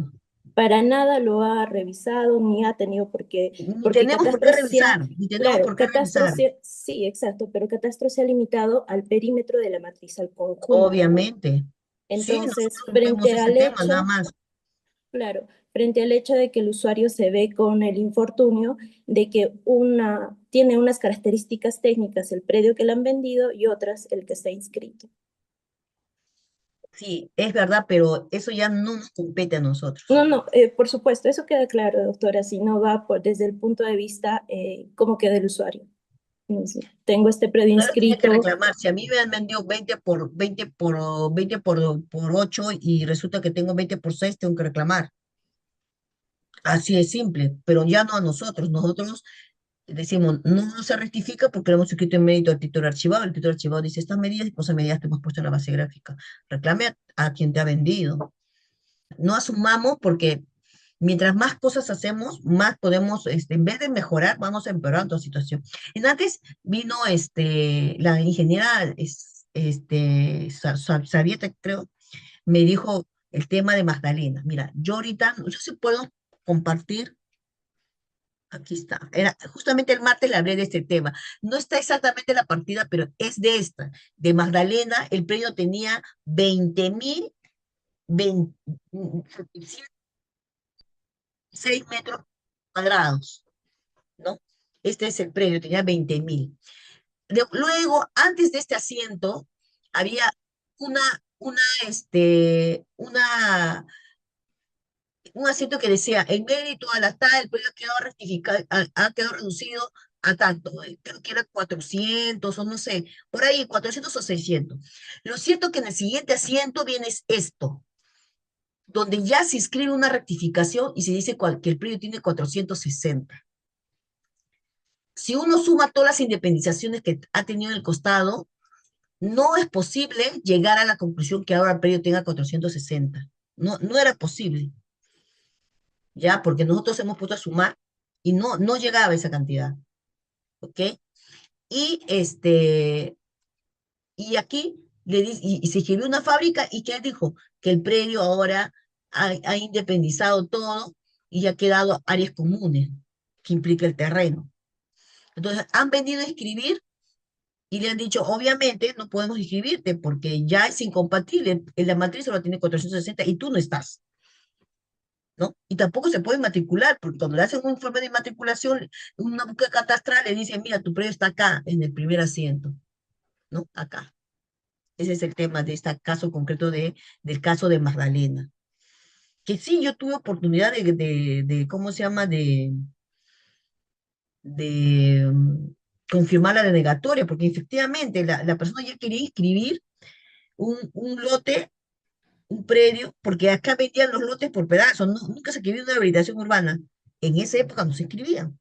para nada lo ha revisado ni ha tenido por qué, Ni porque tenemos por qué Catastro revisar, ni tenemos claro, por qué revisar. Sí, exacto, pero Catastro se ha limitado al perímetro de la matriz, al conjunto. Obviamente. Sí, Entonces, nosotros vemos frente ese al tema, nada hecho, más. claro, frente al hecho de que el usuario se ve con el infortunio de que tiene unas características técnicas el predio que le han vendido y otras el que está inscrito. Sí, es verdad, pero eso ya no nos compete a nosotros. No, no, por supuesto, eso queda claro, doctora, si no va desde el punto de vista cómo queda el usuario. Entonces, tengo este predio Claro, tiene que inscrito, reclamar. Si a mí me han vendido 20 por 8 y resulta que tengo 20 por 6, tengo que reclamar. Así es simple, pero ya no a nosotros. Nosotros decimos, no se rectifica porque lo hemos escrito en mérito al título archivado. El título archivado dice estas medidas y por esas medidas te hemos puesto en la base gráfica. Reclame a quien te ha vendido. No asumamos porque mientras más cosas hacemos, más podemos, en vez de mejorar, vamos empeorando la situación. En antes vino la ingeniera Sabieta, creo, me dijo el tema de Magdalena. Mira, yo ahorita, no sé si puedo compartir. Aquí está. Justamente el martes le hablé de este tema. No está exactamente la partida, pero es de esta. De Magdalena, el predio tenía 20.000, 6 metros cuadrados, ¿no? Este es el predio, tenía 20.000. Luego, antes de este asiento, había una, una, este, una, un asiento que decía, en mérito a la tal, el precio ha quedado rectificado, ha quedado reducido a tanto, creo que era 400 o no sé, por ahí 400 o 600. Lo cierto que en el siguiente asiento viene esto, donde ya se inscribe una rectificación y se dice que el precio tiene 460. Si uno suma todas las independizaciones que ha tenido en el costado, no es posible llegar a la conclusión que ahora el precio tenga 460. No, no era posible, ¿ya? Porque nosotros hemos puesto a sumar y no llegaba a esa cantidad, ¿ok? Y, y aquí y se escribió una fábrica y que él dijo que el predio ahora ha independizado todo y ha quedado áreas comunes, que implica el terreno. Entonces, han venido a escribir y le han dicho, obviamente no podemos inscribirte porque ya es incompatible, en la matriz solo tiene 460 y tú no estás, ¿no? Y tampoco se puede matricular, porque cuando le hacen un informe de matriculación, una búsqueda catastral, le dicen, mira, tu predio está acá, en el primer asiento, ¿no? Acá. Ese es el tema de este caso concreto del caso de Magdalena. Que sí, yo tuve oportunidad ¿cómo se llama? De confirmar la denegatoria, porque efectivamente la persona ya quería inscribir un lote, un predio, porque acá vendían los lotes por pedazos, nunca se escribió una habilitación urbana. En esa época no se escribían.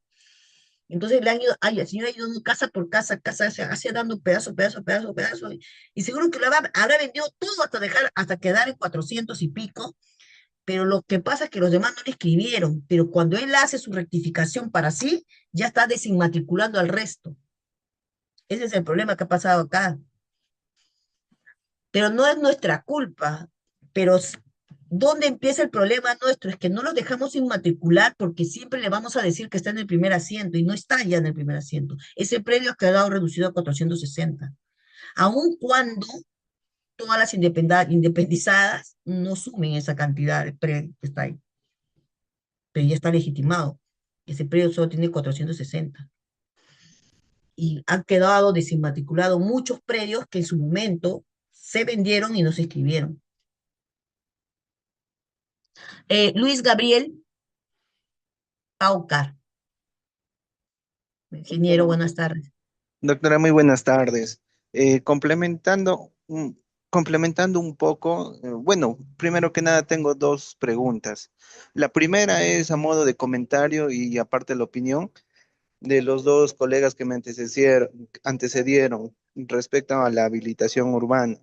Entonces el señor ha ido casa por casa, hacia dando pedazo, pedazo, pedazo, pedazo, y seguro que habrá vendido todo hasta quedar en 400 y pico, pero lo que pasa es que los demás no le escribieron, pero cuando él hace su rectificación para sí, ya está desinmatriculando al resto. Ese es el problema que ha pasado acá. Pero no es nuestra culpa. Pero ¿dónde empieza el problema nuestro? Es que no los dejamos inmatricular porque siempre le vamos a decir que está en el primer asiento y no está ya en el primer asiento. Ese predio ha quedado reducido a 460. Aun cuando todas las independizadas no sumen esa cantidad de predio que está ahí. Pero ya está legitimado. Ese predio solo tiene 460. Y han quedado desinmatriculados muchos predios que en su momento se vendieron y no se escribieron. Luis Gabriel Paucar, ingeniero, buenas tardes. Doctora, muy buenas tardes. Complementando un poco, bueno, primero que nada tengo dos preguntas. La primera es a modo de comentario y aparte la opinión de los dos colegas que me antecedieron respecto a la habilitación urbana,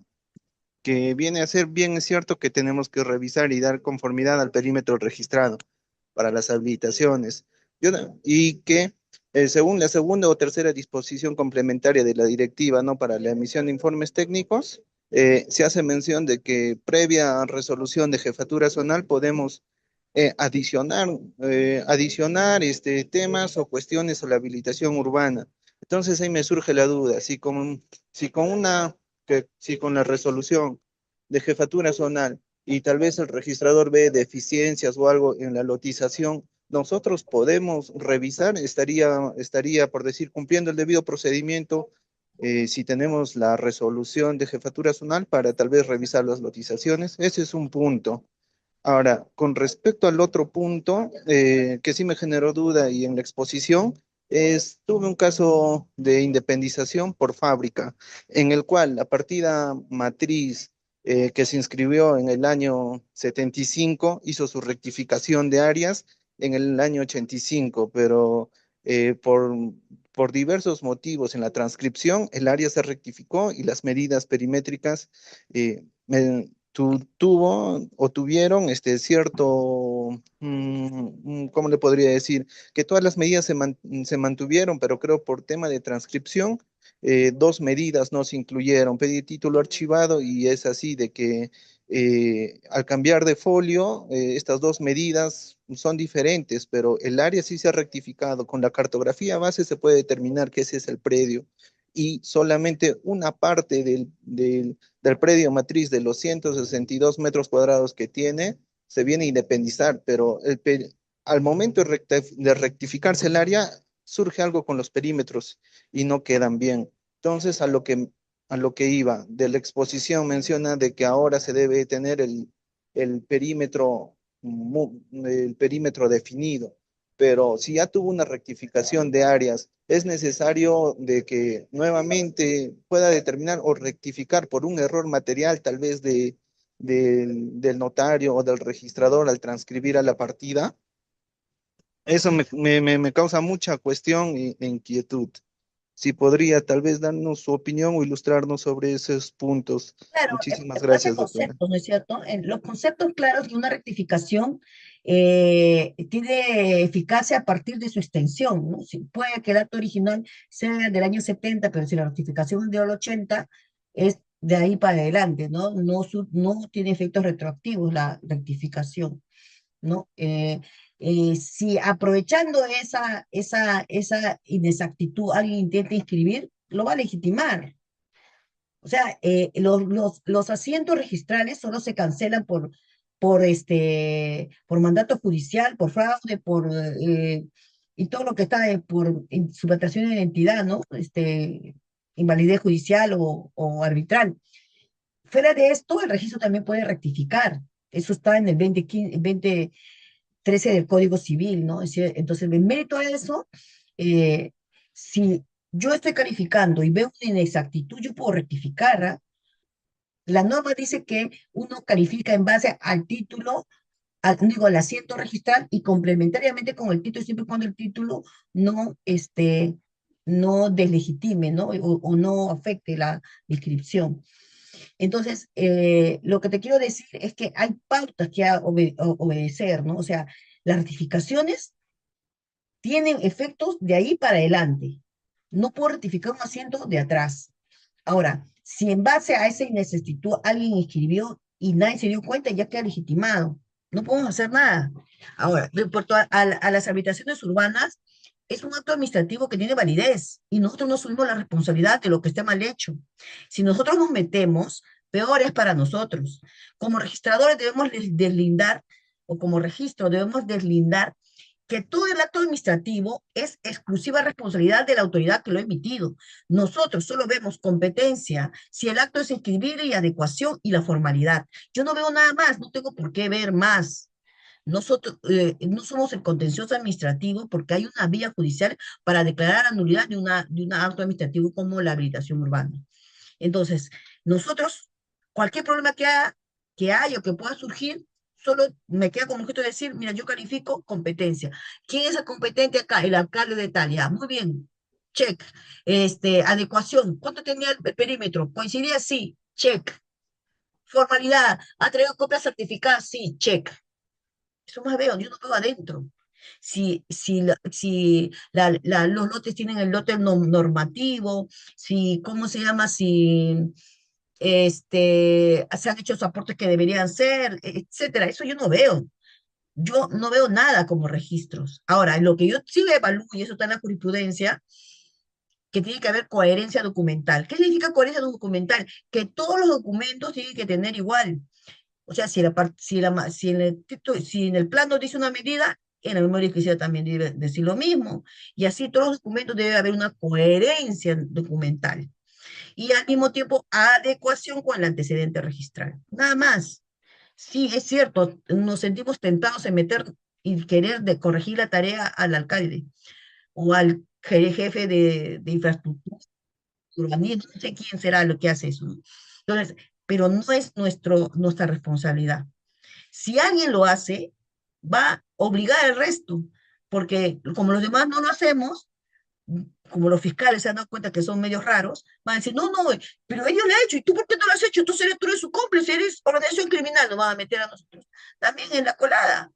que viene a ser bien es cierto que tenemos que revisar y dar conformidad al perímetro registrado para las habilitaciones. Y que según la segunda o tercera disposición complementaria de la directiva, ¿no? Para la emisión de informes técnicos, se hace mención de que previa resolución de jefatura zonal podemos adicionar temas o cuestiones a la habilitación urbana. Entonces ahí me surge la duda, si con la resolución de jefatura zonal y tal vez el registrador ve deficiencias o algo en la lotización, nosotros podemos revisar, estaría por decir, cumpliendo el debido procedimiento, si tenemos la resolución de jefatura zonal para tal vez revisar las lotizaciones. Ese es un punto. Ahora, con respecto al otro punto, que sí me generó duda y en la exposición, tuve un caso de independización por fábrica, en el cual la partida matriz que se inscribió en el año 75 hizo su rectificación de áreas en el año 85, pero por diversos motivos en la transcripción, el área se rectificó y las medidas perimétricas tuvieron cierto, ¿cómo le podría decir? Que todas las medidas se mantuvieron, pero creo por tema de transcripción, dos medidas no se incluyeron. Pedí título archivado y es así de que al cambiar de folio, estas dos medidas son diferentes, pero el área sí se ha rectificado. Con la cartografía base se puede determinar que ese es el predio y solamente una parte del predio matriz de los 162 metros cuadrados que tiene se viene a independizar, pero al momento de rectificarse el área, surge algo con los perímetros y no quedan bien. Entonces, a lo que a lo que iba. De la exposición menciona de que ahora se debe tener el perímetro, el perímetro definido, pero si ya tuvo una rectificación de áreas, es necesario de que nuevamente pueda determinar o rectificar por un error material, tal vez del notario o del registrador al transcribir a la partida. Eso me causa mucha cuestión e inquietud. Si podría tal vez darnos su opinión o ilustrarnos sobre esos puntos. Claro, Muchísimas en base a gracias, doctora. conceptos, ¿no es cierto? En los conceptos claros de una rectificación tiene eficacia a partir de su extensión, ¿no? Si puede que el acto original sea del año 70, pero si la rectificación es del 80, es de ahí para adelante, ¿no? No tiene efectos retroactivos la rectificación, ¿no? Si aprovechando esa inexactitud alguien intenta inscribir, lo va a legitimar. O sea, los asientos registrales solo se cancelan por mandato judicial, por fraude, y todo lo que está por suplantación de identidad, ¿no? Invalidez judicial o arbitral. Fuera de esto, el registro también puede rectificar. Eso está en el 2013 del Código Civil, ¿no? Es decir, entonces, en mérito a eso, eh, si yo estoy calificando y veo una inexactitud, yo puedo rectificar, ¿ah? La norma dice que uno califica en base al título, al asiento registral y complementariamente con el título, siempre y cuando el título no deslegitime, ¿no? O no afecte la inscripción. Entonces, lo que te quiero decir es que hay pautas que obedecer, ¿no? O sea, las ratificaciones tienen efectos de ahí para adelante. No puedo rectificar un asiento de atrás. Ahora, si en base a esa inexactitud alguien escribió y nadie se dio cuenta, ya queda legitimado. No podemos hacer nada. Ahora, respecto a las habitaciones urbanas, es un acto administrativo que tiene validez y nosotros no asumimos la responsabilidad de lo que esté mal hecho. Si nosotros nos metemos, peor es para nosotros. Como registradores debemos deslindar, o como registro debemos deslindar que todo el acto administrativo es exclusiva responsabilidad de la autoridad que lo ha emitido. Nosotros solo vemos competencia si el acto es inscribible y adecuación y la formalidad. Yo no veo nada más, no tengo por qué ver más. Nosotros no somos el contencioso administrativo porque hay una vía judicial para declarar la nulidad de un acto administrativo como la habilitación urbana. Entonces, nosotros, cualquier problema que haya o que pueda surgir, solo me queda como objeto decir, mira, yo califico competencia. ¿Quién es el competente acá? El alcalde de Italia. Muy bien, check. Adecuación, ¿cuánto tenía el perímetro? ¿Coincidía? Sí, check. Formalidad, ¿ha traído copias certificadas? Sí, check. Eso más veo, yo no veo adentro. Si los lotes tienen el lote normativo, ¿cómo se llama? Si se han hecho los aportes que deberían ser, etcétera. Eso yo no veo. Yo no veo nada como registros. Ahora, lo que yo sí evalúo, y eso está en la jurisprudencia, que tiene que haber coherencia documental. ¿Qué significa coherencia documental? Que todos los documentos tienen que tener igual. O sea, si en el plano dice una medida, en la memoria inquisitiva también debe decir lo mismo. Y así todos los documentos debe haber una coherencia documental. Y al mismo tiempo adecuación con el antecedente registral. Nada más. Sí, es cierto, nos sentimos tentados en meter y querer corregir la tarea al alcalde o al jefe de infraestructura, urbanismo, no sé quién será lo que hace eso, ¿no? Entonces, pero no es nuestra responsabilidad. Si alguien lo hace, va a obligar al resto, porque como los demás no lo hacemos, como los fiscales se han dado cuenta que son medios raros, van a decir, no, no, pero ellos lo han hecho, ¿y tú por qué no lo has hecho? Tú eres su cómplice, eres organización criminal, nos van a meter a nosotros también en la colada.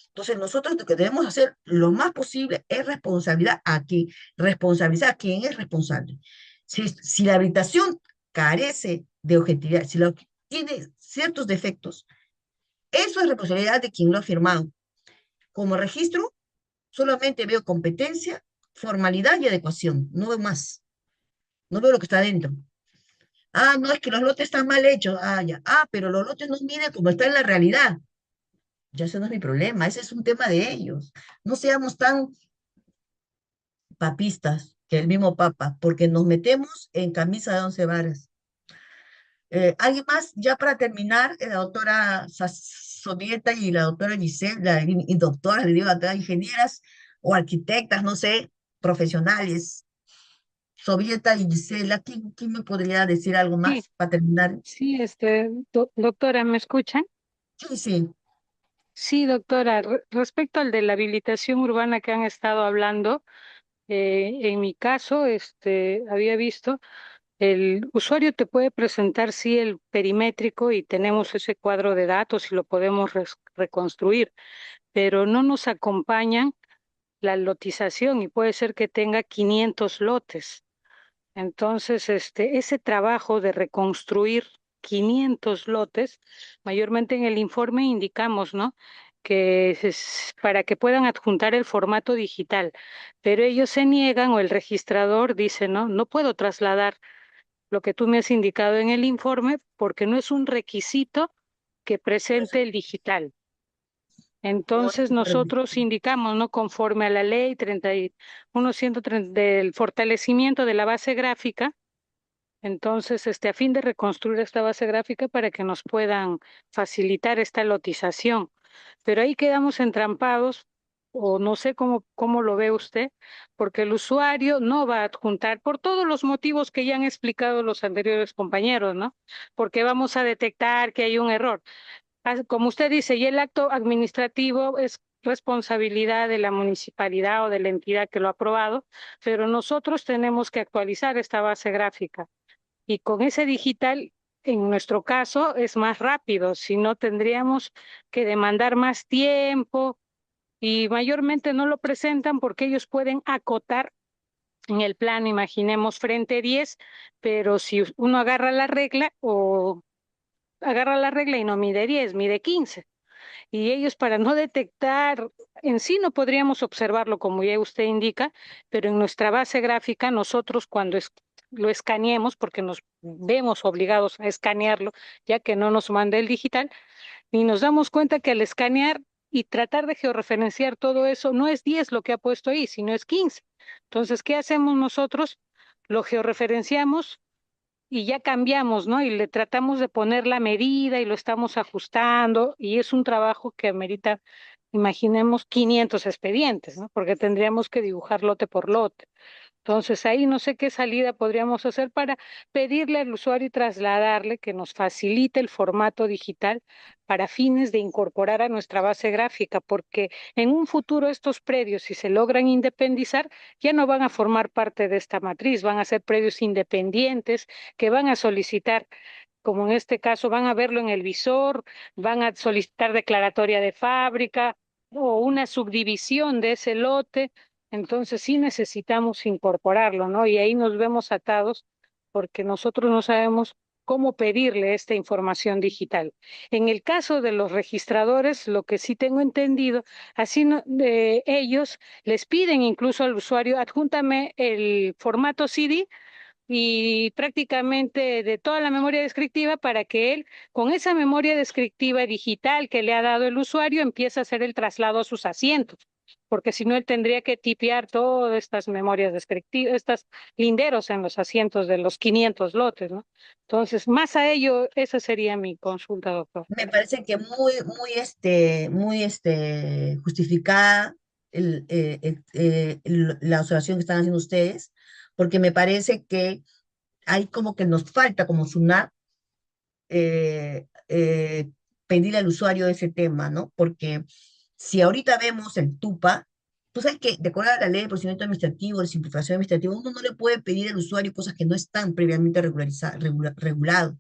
Entonces nosotros lo que debemos hacer lo más posible es responsabilizar a quien es responsable. Si la habilitación carece de objetividad, si tiene ciertos defectos, eso es responsabilidad de quien lo ha firmado. Como registro, solamente veo competencia, formalidad y adecuación. No veo más. No veo lo que está adentro. Ah, no, es que los lotes están mal hechos. Ah, ya. Ah, pero los lotes no miden como está en la realidad. Ya ese no es mi problema. Ese es un tema de ellos. No seamos tan papistas que que el mismo Papa, porque nos metemos en camisa de 11 varas. ¿Alguien más? Ya para terminar, la doctora Sobieta y la doctora Giselle, y doctoras, le digo acá, ingenieras o arquitectas, no sé, profesionales. Sobieta y Gisela, ¿quién me podría decir algo Sí, más para terminar? sí, doctora, ¿me escuchan? Sí, sí. Sí, doctora, respecto al de la habilitación urbana que han estado hablando, en mi caso, había visto, el usuario te puede presentar, sí, el perimétrico y tenemos ese cuadro de datos y lo podemos reconstruir, pero no nos acompañan la lotización y puede ser que tenga 500 lotes. Entonces, ese trabajo de reconstruir 500 lotes, mayormente en el informe indicamos, ¿no? Que para que puedan adjuntar el formato digital, pero ellos se niegan o el registrador dice, no, no puedo trasladar lo que tú me has indicado en el informe porque no es un requisito que presente el digital. No es Entonces nosotros indicamos, ¿no? Conforme a la ley 31.130 del fortalecimiento de la base gráfica, entonces, a fin de reconstruir esta base gráfica para que nos puedan facilitar esta lotización. Pero ahí quedamos entrampados, o no sé cómo lo ve usted, porque el usuario no va a adjuntar por todos los motivos que ya han explicado los anteriores compañeros, ¿no? Porque vamos a detectar que hay un error. Como usted dice, y el acto administrativo es responsabilidad de la municipalidad o de la entidad que lo ha aprobado, pero nosotros tenemos que actualizar esta base gráfica. Y con ese digital, en nuestro caso, es más rápido, si no tendríamos que demandar más tiempo y mayormente no lo presentan porque ellos pueden acotar en el plan, imaginemos frente 10, pero si uno agarra la regla o agarra la regla y no mide 10, mide 15. Y ellos para no detectar, en sí no podríamos observarlo como ya usted indica, pero en nuestra base gráfica nosotros cuando lo escaneemos, porque nos vemos obligados a escanearlo, ya que no nos manda el digital, y nos damos cuenta que al escanear y tratar de georreferenciar todo eso, no es 10 lo que ha puesto ahí, sino es 15. Entonces, ¿qué hacemos nosotros? Lo georreferenciamos y ya cambiamos, ¿no? Y le tratamos de poner la medida y lo estamos ajustando y es un trabajo que amerita, imaginemos, 500 expedientes, ¿no? Porque tendríamos que dibujar lote por lote. Entonces ahí no sé qué salida podríamos hacer para pedirle al usuario y trasladarle que nos facilite el formato digital para fines de incorporar a nuestra base gráfica, porque en un futuro estos predios, si se logran independizar, ya no van a formar parte de esta matriz, van a ser predios independientes que van a solicitar, como en este caso, van a verlo en el visor, van a solicitar declaratoria de fábrica o una subdivisión de ese lote. Entonces sí necesitamos incorporarlo, ¿no? Y ahí nos vemos atados porque nosotros no sabemos cómo pedirle esta información digital. En el caso de los registradores, lo que sí tengo entendido, así ellos les piden incluso al usuario, adjúntame el formato CD y prácticamente de toda la memoria descriptiva para que él, con esa memoria descriptiva digital que le ha dado el usuario, empiece a hacer el traslado a sus asientos, porque si no, él tendría que tipear todas estas memorias descriptivas, estas linderos en los asientos de los 500 lotes, ¿no? Entonces, más a ello, esa sería mi consulta, doctor. Me parece que muy justificada la observación que están haciendo ustedes, porque me parece que hay como que nos falta como SUNAT eh, eh, pedirle al usuario ese tema, ¿no? Porque si ahorita vemos el TUPA, tú sabes que de acuerdo a la ley de procedimiento administrativo, de simplificación administrativa, uno no le puede pedir al usuario cosas que no están previamente regulado.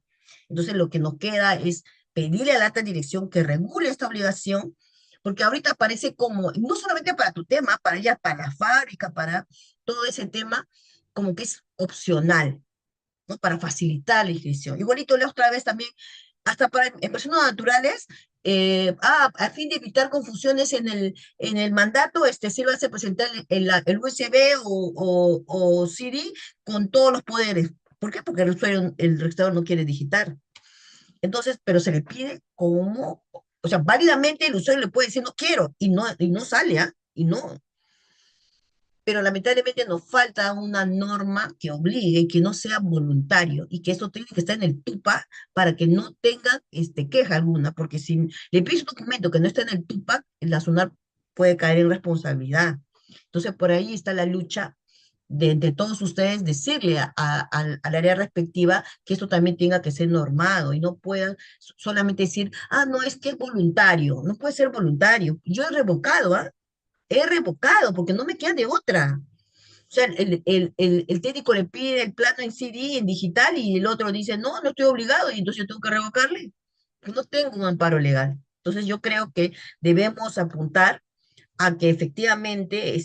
Entonces lo que nos queda es pedirle a la alta dirección que regule esta obligación, porque ahorita parece como, no solamente para tu tema, para ella, para la fábrica, para todo ese tema, como que es opcional, ¿no? Para facilitar la inscripción. Igualito leo otra vez también, hasta para en personas naturales, a fin de evitar confusiones en el mandato, sí va a ser presentar el USB o CD con todos los poderes. ¿Por qué? Porque el usuario, el registrador no quiere digitar. Entonces, pero se le pide como, o sea, válidamente el usuario le puede decir no quiero y no sale, ¿ah? Y no. pero lamentablemente nos falta una norma que obligue y que no sea voluntario y que eso tiene que estar en el TUPAC para que no tengan queja alguna, porque si le pides un documento que no está en el TUPAC, la SUNAT puede caer en responsabilidad. Entonces, por ahí está la lucha de entre todos ustedes, decirle al área respectiva que esto también tenga que ser normado y no puedan solamente decir, ah, no, es que es voluntario, no puede ser voluntario. Yo he revocado, ¿ah? He revocado porque no me queda de otra. O sea, el técnico le pide el plano en CD, en digital, y el otro dice, no, no estoy obligado, y entonces yo tengo que revocarle. No tengo un amparo legal. Entonces yo creo que debemos apuntar a que efectivamente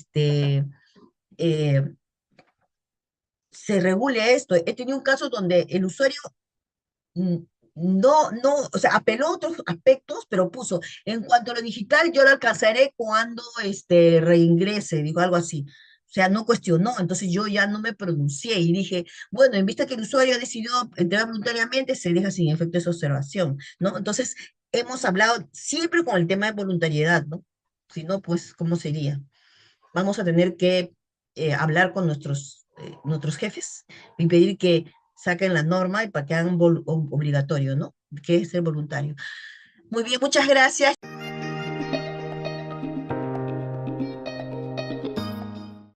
eh, se regule esto. He tenido un caso donde el usuario mm, no, o sea, apeló a otros aspectos, pero puso, en cuanto a lo digital, yo lo alcanzaré cuando reingrese, dijo algo así. O sea, no cuestionó, entonces yo ya no me pronuncié y dije, bueno, en vista que el usuario ha decidido entregar voluntariamente, se deja sin efecto esa observación, ¿no? Entonces, hemos hablado siempre con el tema de voluntariedad, ¿no? Si no, pues, ¿cómo sería? Vamos a tener que hablar con nuestros jefes y pedir que saquen la norma y para que hagan obligatorio, ¿no? Que es ser voluntario. Muy bien, muchas gracias.